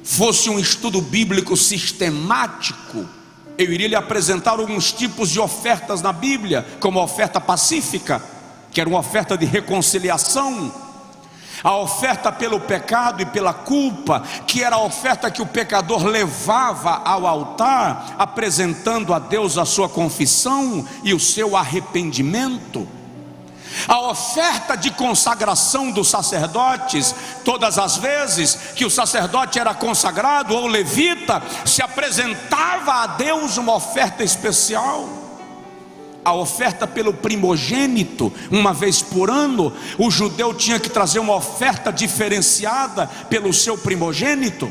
Fosse um estudo bíblico sistemático, eu iria lhe apresentar alguns tipos de ofertas na Bíblia, como a oferta pacífica, que era uma oferta de reconciliação. A oferta pelo pecado e pela culpa, que era a oferta que o pecador levava ao altar, apresentando a Deus a sua confissão e o seu arrependimento. A oferta de consagração dos sacerdotes, todas as vezes que o sacerdote era consagrado ou levita, se apresentava a Deus uma oferta especial. A oferta pelo primogênito, uma vez por ano, o judeu tinha que trazer uma oferta diferenciada pelo seu primogênito.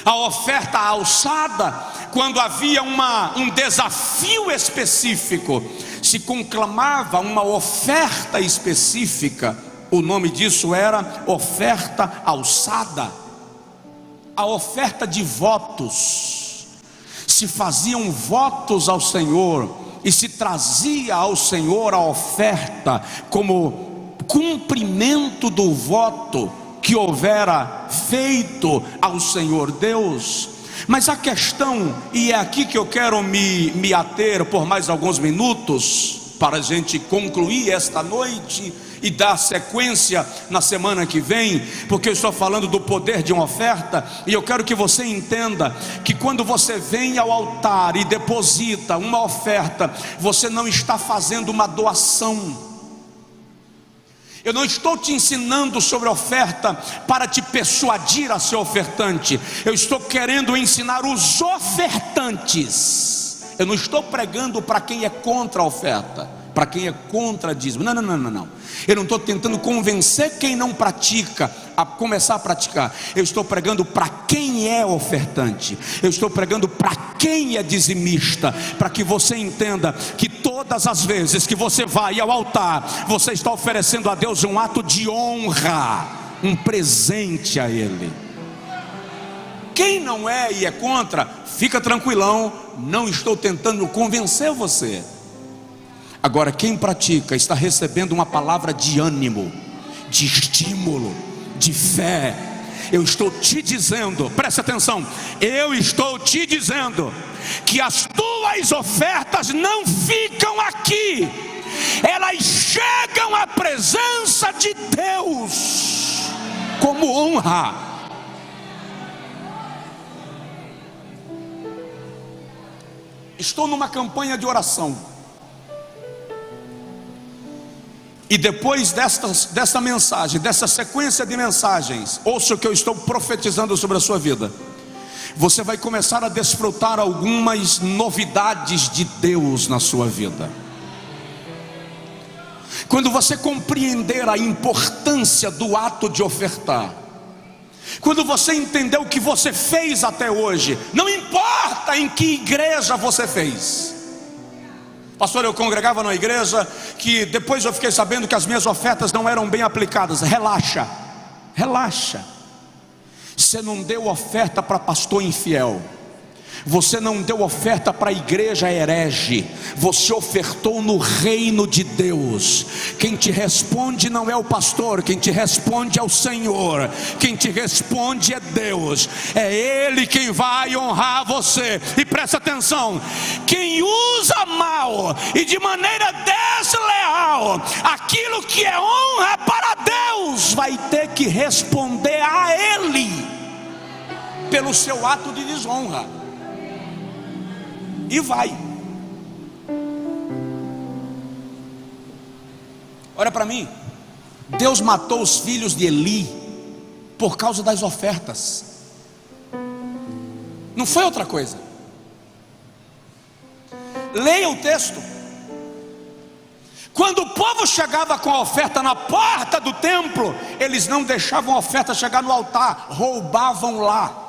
A oferta alçada, quando havia um desafio específico, se conclamava uma oferta específica. O nome disso era oferta alçada. A oferta de votos, se faziam votos ao Senhor e se trazia ao Senhor a oferta como cumprimento do voto que houvera feito ao Senhor Deus. Mas a questão, e é aqui que eu quero me ater por mais alguns minutos, para a gente concluir esta noite e dar sequência na semana que vem, porque eu estou falando do poder de uma oferta. E eu quero que você entenda que quando você vem ao altar e deposita uma oferta, você não está fazendo uma doação. Eu não estou te ensinando sobre oferta para te persuadir a ser ofertante. Eu estou querendo ensinar os ofertantes. Eu não estou pregando para quem é contra a oferta, para quem é contra dízimo. Não. Eu não estou tentando convencer quem não pratica a começar a praticar. Eu estou pregando para quem é ofertante. Eu estou pregando para quem é dizimista, para que você entenda que todas as vezes que você vai ao altar, você está oferecendo a Deus um ato de honra, um presente a Ele. Quem não é e é contra, fica tranquilão, não estou tentando convencer você. Agora, quem pratica está recebendo uma palavra de ânimo, de estímulo, de fé. Eu estou te dizendo, preste atenção, eu estou te dizendo que as tuas ofertas não ficam aqui, elas chegam à presença de Deus como honra. Estou numa campanha de oração, e depois desta mensagem, dessa sequência de mensagens, ouça o que eu estou profetizando sobre a sua vida. Você vai começar a desfrutar algumas novidades de Deus na sua vida. Quando você compreender a importância do ato de ofertar, quando você entender o que você fez até hoje, não importa em que igreja você fez. Pastor, eu congregava numa igreja que depois eu fiquei sabendo que as minhas ofertas não eram bem aplicadas. Relaxa, relaxa. Você não deu oferta para pastor infiel, você não deu oferta para a igreja herege, você ofertou no reino de Deus. Quem te responde não é o pastor, quem te responde é o Senhor, quem te responde é Deus, é Ele quem vai honrar você. E presta atenção, quem usa mal e de maneira desleal aquilo que é honra para Deus, vai ter que responder a Ele pelo seu ato de desonra. E vai. Olha para mim, Deus matou os filhos de Eli por causa das ofertas, não foi outra coisa. Leia o texto. Quando o povo chegava com a oferta na porta do templo, eles não deixavam a oferta chegar no altar, roubavam lá.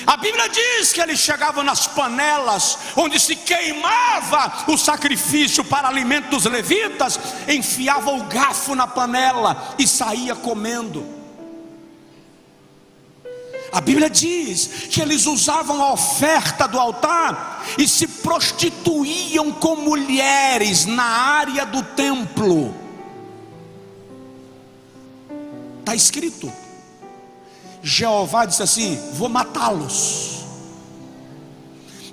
A Bíblia diz que eles chegavam nas panelas onde se queimava o sacrifício para alimento dos levitas, enfiava o garfo na panela e saía comendo. A Bíblia diz que eles usavam a oferta do altar e se prostituíam com mulheres na área do templo. Está escrito. Jeová disse assim: vou matá-los.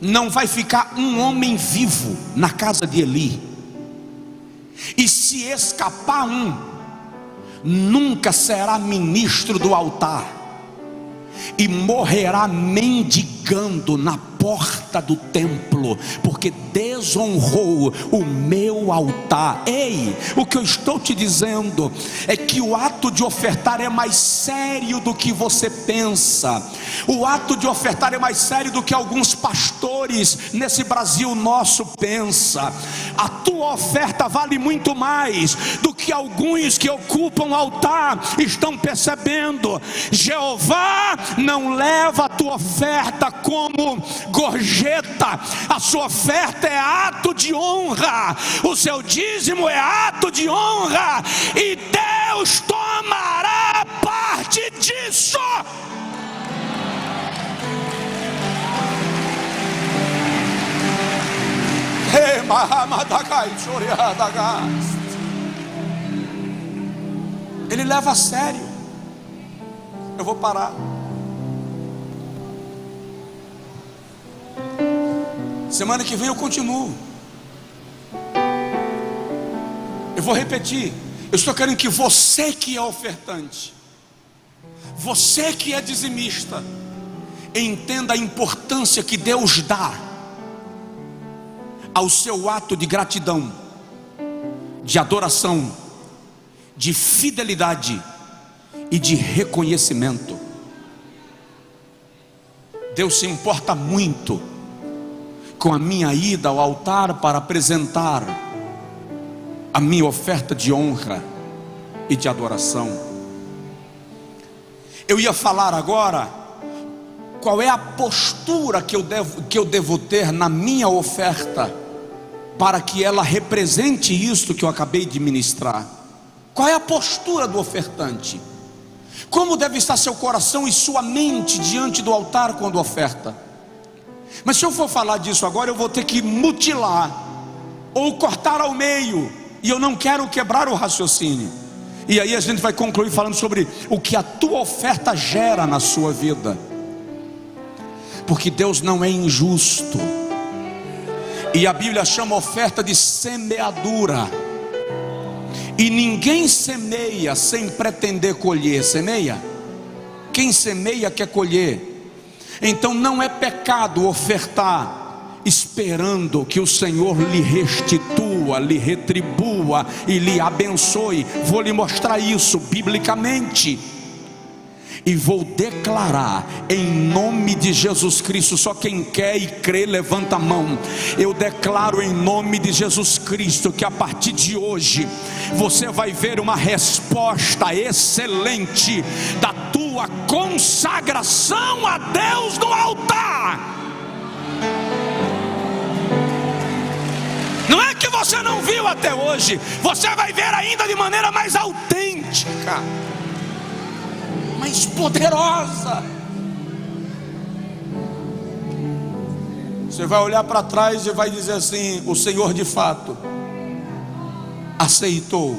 Não vai ficar um homem vivo na casa de Eli. E se escapar um, nunca será ministro do altar, e morrerá mendigando na porta do templo, porque desonrou o meu altar. Ei, o que eu estou te dizendo é que o ato de ofertar é mais sério do que você pensa. O ato de ofertar é mais sério do que alguns pastores nesse Brasil nosso pensa. A tua oferta vale muito mais do que alguns que ocupam o altar estão percebendo. Jeová não leva a tua oferta como gorjeta, a sua oferta é ato de honra, o seu dízimo é ato de honra, e Deus tomará parte disso. Ele leva a sério. Eu vou parar. Semana que vem eu continuo. Eu vou repetir. Eu estou querendo que você que é ofertante, você que é dizimista, entenda a importância que Deus dá ao seu ato de gratidão, de adoração, de fidelidade e de reconhecimento. Deus se importa muito com a minha ida ao altar para apresentar a minha oferta de honra e de adoração. Eu ia falar agora qual é a postura que eu devo ter na minha oferta para que ela represente isto que eu acabei de ministrar. Qual é a postura do ofertante? Como deve estar seu coração e sua mente diante do altar quando oferta? Mas se eu for falar disso agora, eu vou ter que mutilar ou cortar ao meio, e eu não quero quebrar o raciocínio. E aí a gente vai concluir falando sobre o que a tua oferta gera na sua vida, porque Deus não é injusto, e a Bíblia chama a oferta de semeadura, e ninguém semeia sem pretender colher. Semeia? Quem semeia quer colher. Então não é pecado ofertar esperando que o Senhor lhe restitua, lhe retribua e lhe abençoe. Vou lhe mostrar isso biblicamente, e vou declarar em nome de Jesus Cristo. Só quem quer e crê, levanta a mão. Eu declaro em nome de Jesus Cristo que a partir de hoje você vai ver uma resposta excelente da tua consagração a Deus no altar. Não é que você não viu até hoje, você vai ver ainda de maneira mais autêntica, mais poderosa. Você vai olhar para trás e vai dizer assim: o Senhor de fato aceitou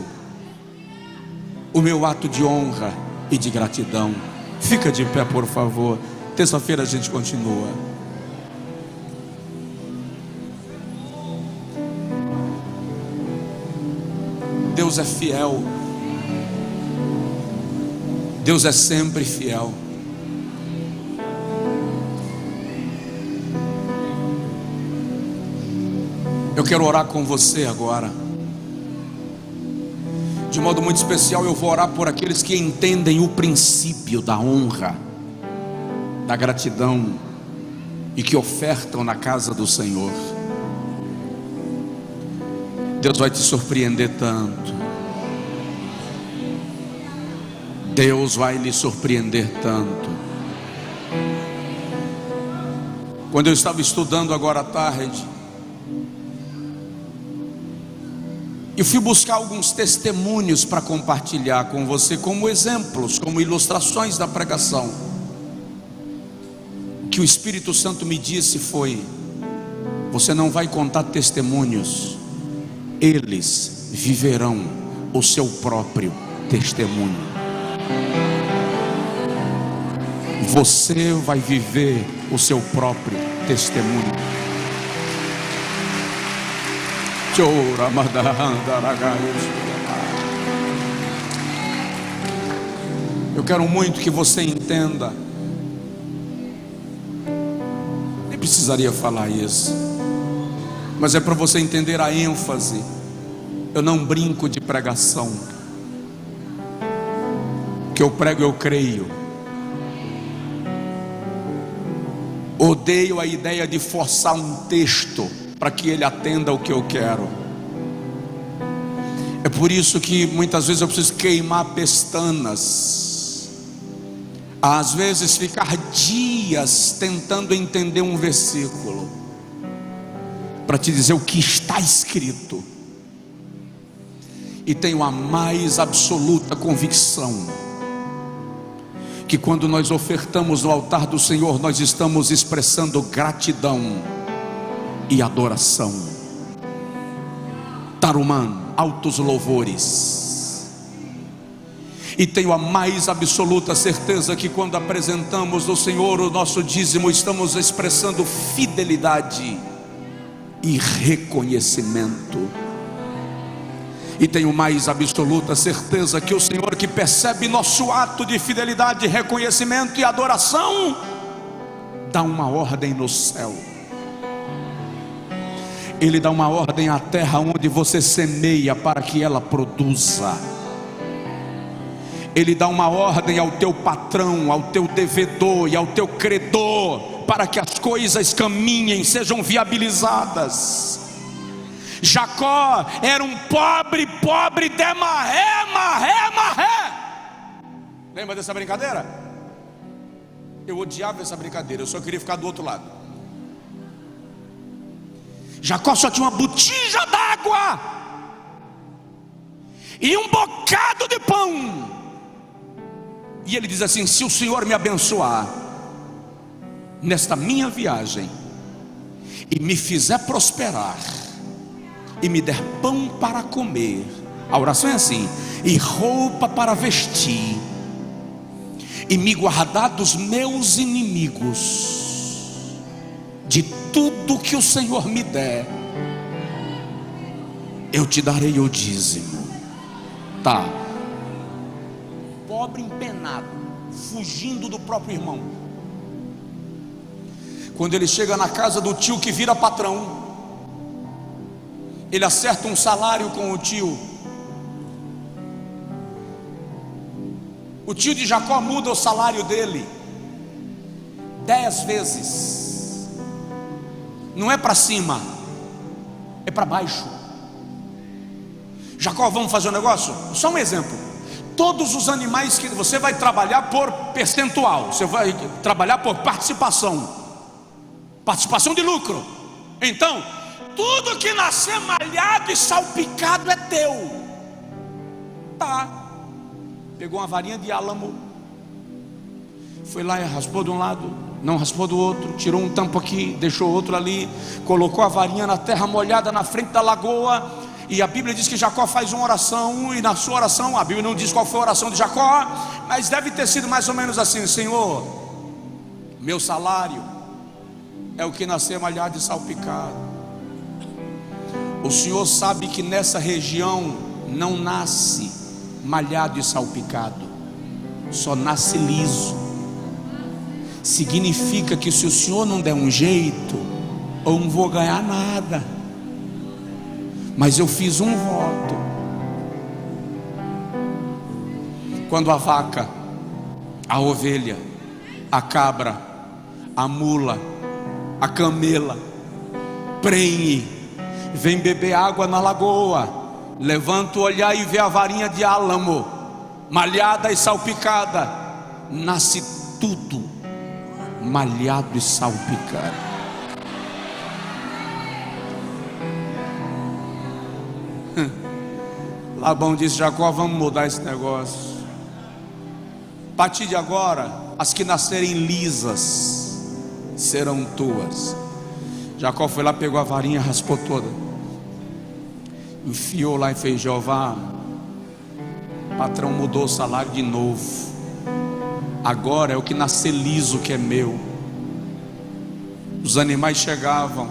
o meu ato de honra e de gratidão. Fica de pé, por favor. Terça-feira a gente continua. Deus é fiel. Deus é sempre fiel. Eu quero orar com você agora. De modo muito especial, eu vou orar por aqueles que entendem o princípio da honra, da gratidão, e que ofertam na casa do Senhor. Deus vai te surpreender tanto. Deus vai lhe surpreender tanto. Quando eu estava estudando agora à tarde, eu fui buscar alguns testemunhos para compartilhar com você, como exemplos, como ilustrações da pregação. O que o Espírito Santo me disse foi: você não vai contar testemunhos, eles viverão o seu próprio testemunho. Você vai viver o seu próprio testemunho. Eu quero muito que você entenda. Nem precisaria falar isso, mas é para você entender a ênfase. Eu não brinco de pregação. O que eu prego, eu creio. Odeio a ideia de forçar um texto para que ele atenda o que eu quero. É por isso que muitas vezes eu preciso queimar pestanas, às vezes ficar dias tentando entender um versículo, para te dizer o que está escrito. E tenho a mais absoluta convicção que quando nós ofertamos no altar do Senhor, nós estamos expressando gratidão e adoração. Tarumã, altos louvores. E tenho a mais absoluta certeza que quando apresentamos ao Senhor o nosso dízimo, estamos expressando fidelidade e reconhecimento. E tenho mais absoluta certeza que o Senhor, que percebe nosso ato de fidelidade, reconhecimento e adoração, dá uma ordem no céu. Ele dá uma ordem à terra onde você semeia para que ela produza. Ele dá uma ordem ao teu patrão, ao teu devedor e ao teu credor, para que as coisas caminhem, sejam viabilizadas. Jacó era um pobre de maré. Lembra dessa brincadeira? Eu odiava essa brincadeira, eu só queria ficar do outro lado. Jacó só tinha uma botija d'água e um bocado de pão. E ele diz assim: se o Senhor me abençoar nesta minha viagem, e me fizer prosperar, e me der pão para comer. A oração é assim: e roupa para vestir, e me guardar dos meus inimigos, de tudo que o Senhor me der, eu te darei o dízimo. Tá. Pobre empenado, fugindo do próprio irmão. Quando ele chega na casa do tio que vira patrão, ele acerta um salário com o tio. O tio de Jacó muda o salário dele 10 vezes. Não é para cima, é para baixo. Jacó, vamos fazer um negócio? Só um exemplo. Todos os animais que você vai trabalhar por percentual, você vai trabalhar por participação de lucro. Então, tudo que nascer malhado e salpicado é teu. Tá. Pegou uma varinha de álamo, foi lá e raspou de um lado, não raspou do outro, tirou um tampo aqui, deixou outro ali, colocou a varinha na terra molhada na frente da lagoa. E a Bíblia diz que Jacó faz uma oração, e na sua oração, a Bíblia não diz qual foi a oração de Jacó, mas deve ter sido mais ou menos assim: Senhor, meu salário é o que nascer malhado e salpicado. O Senhor sabe que nessa região não nasce malhado e salpicado, só nasce liso. Significa que se o Senhor não der um jeito, eu não vou ganhar nada. Mas eu fiz um voto. Quando a vaca, a ovelha, a cabra, a mula, a camela, prenhe, vem beber água na lagoa, levanta o olhar e vê a varinha de álamo, malhada e salpicada, nasce tudo malhado e salpicado. Labão disse: Jacó, vamos mudar esse negócio. A partir de agora, as que nascerem lisas serão tuas. Jacó foi lá, pegou a varinha, raspou toda, enfiou lá e fez: Jeová, o patrão mudou o salário de novo. Agora é o que nascer liso que é meu. Os animais chegavam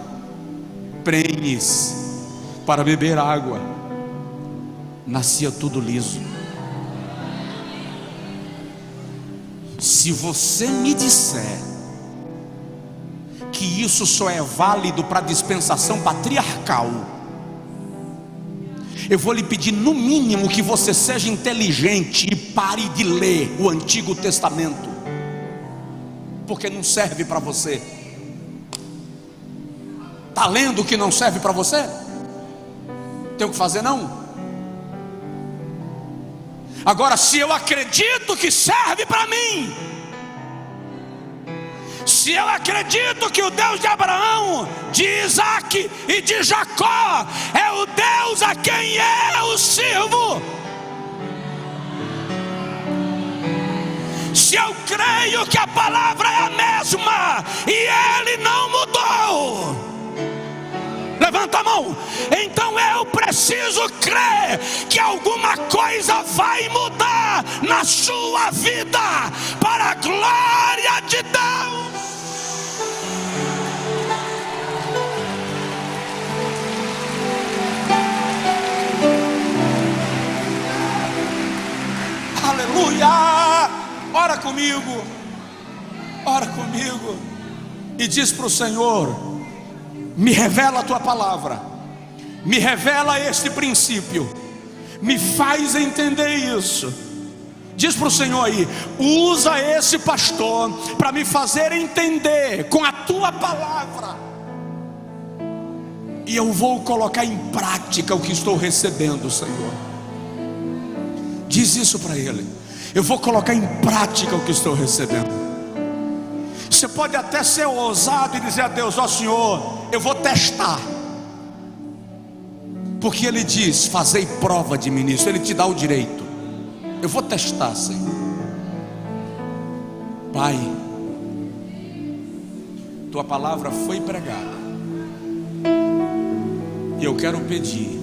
prenhes para beber água, nascia tudo liso. Se você me disser que isso só é válido para a dispensação patriarcal, eu vou lhe pedir no mínimo que você seja inteligente e pare de ler o Antigo Testamento, porque não serve para você. Está lendo o que não serve para você? Tem o que fazer não? Agora, se eu acredito que serve para mim, se eu acredito que o Deus de Abraão, de Isaac e de Jacó é o Deus a quem eu sirvo, se eu creio que a palavra é a mesma e ele não mudou, levanta a mão. Então eu preciso crer que alguma coisa vai mudar na sua vida para a glória de Deus. Aleluia! Ora comigo, ora comigo e diz para o Senhor: me revela a tua palavra, me revela este princípio, me faz entender isso. Diz para o Senhor aí: usa esse pastor para me fazer entender com a tua palavra, e eu vou colocar em prática o que estou recebendo, Senhor. Diz isso para ele: eu vou colocar em prática o que estou recebendo. Você pode até ser ousado e dizer a Deus: ó Senhor, eu vou testar, porque Ele diz: fazei prova de mim nisso. Ele te dá o direito. Eu vou testar, Senhor. Pai, tua palavra foi pregada, E eu quero pedir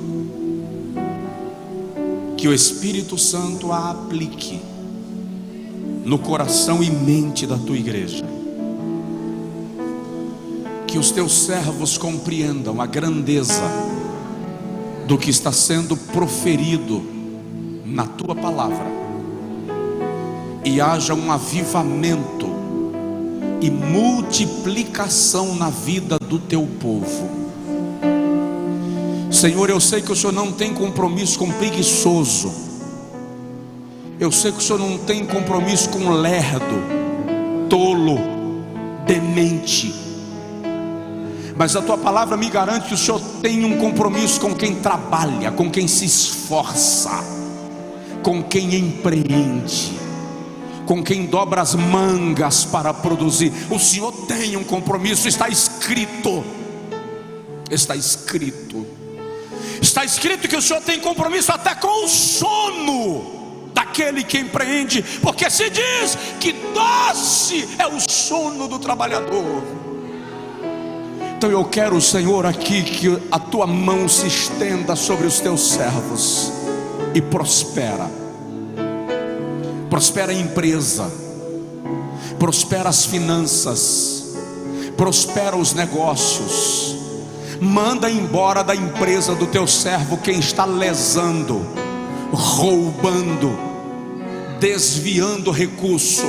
que o Espírito Santo a aplique no coração e mente da tua igreja. Que os teus servos compreendam a grandeza do que está sendo proferido na tua palavra, e haja um avivamento e multiplicação na vida do teu povo. Senhor, eu sei que o Senhor não tem compromisso com preguiçoso, eu sei que o Senhor não tem compromisso com lerdo, tolo, demente, mas a tua palavra me garante que o Senhor tem um compromisso com quem trabalha, com quem se esforça, com quem empreende, com quem dobra as mangas para produzir. O Senhor tem um compromisso, está escrito. Está escrito. Está escrito que o Senhor tem compromisso até com o sono daquele que empreende, porque se diz que doce é o sono do trabalhador. Então eu quero, Senhor, aqui que a tua mão se estenda sobre os teus servos e prospera a empresa, prospera as finanças, prospera os negócios. Manda embora da empresa do teu servo quem está lesando, roubando, desviando recurso.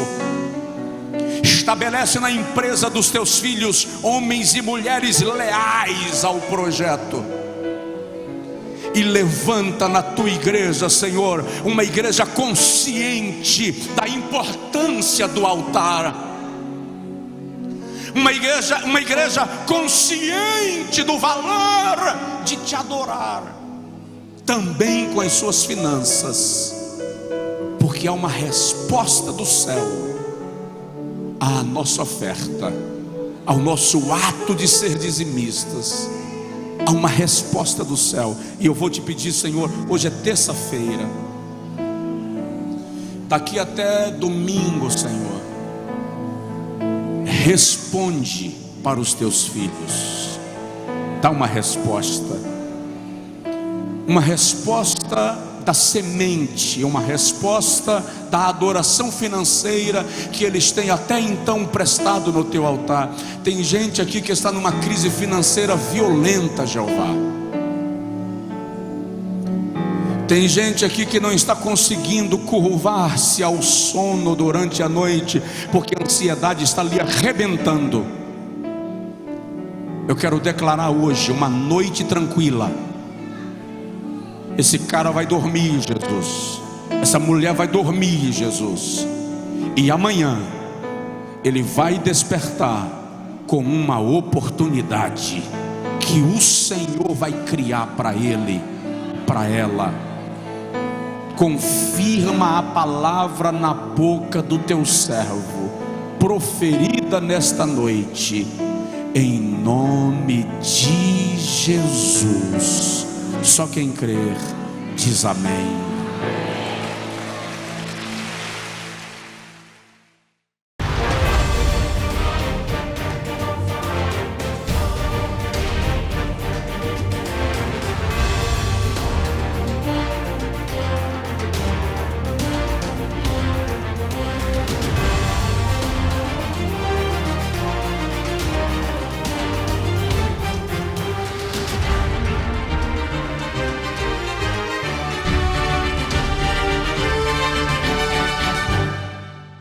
Estabelece na empresa dos teus filhos homens e mulheres leais ao projeto. E levanta na tua igreja, Senhor, uma igreja consciente da importância do altar. Uma igreja consciente do valor de te adorar, também com as suas finanças, porque há uma resposta do céu à nossa oferta, ao nosso ato de ser dizimistas. Há uma resposta do céu. E eu vou te pedir, Senhor, hoje é terça-feira, daqui até domingo, Senhor, responde para os teus filhos. Dá uma resposta da semente, uma resposta da adoração financeira que eles têm até então prestado no teu altar. Tem gente aqui que está numa crise financeira violenta, Jeová. Tem gente aqui que não está conseguindo curvar-se ao sono durante a noite, porque a ansiedade está ali arrebentando. Eu quero declarar hoje uma noite tranquila. Esse cara vai dormir, Jesus. Essa mulher vai dormir, Jesus. E amanhã ele vai despertar com uma oportunidade que o Senhor vai criar para ele, para ela. Confirma a palavra na boca do teu servo, proferida nesta noite, em nome de Jesus. Só quem crer diz amém.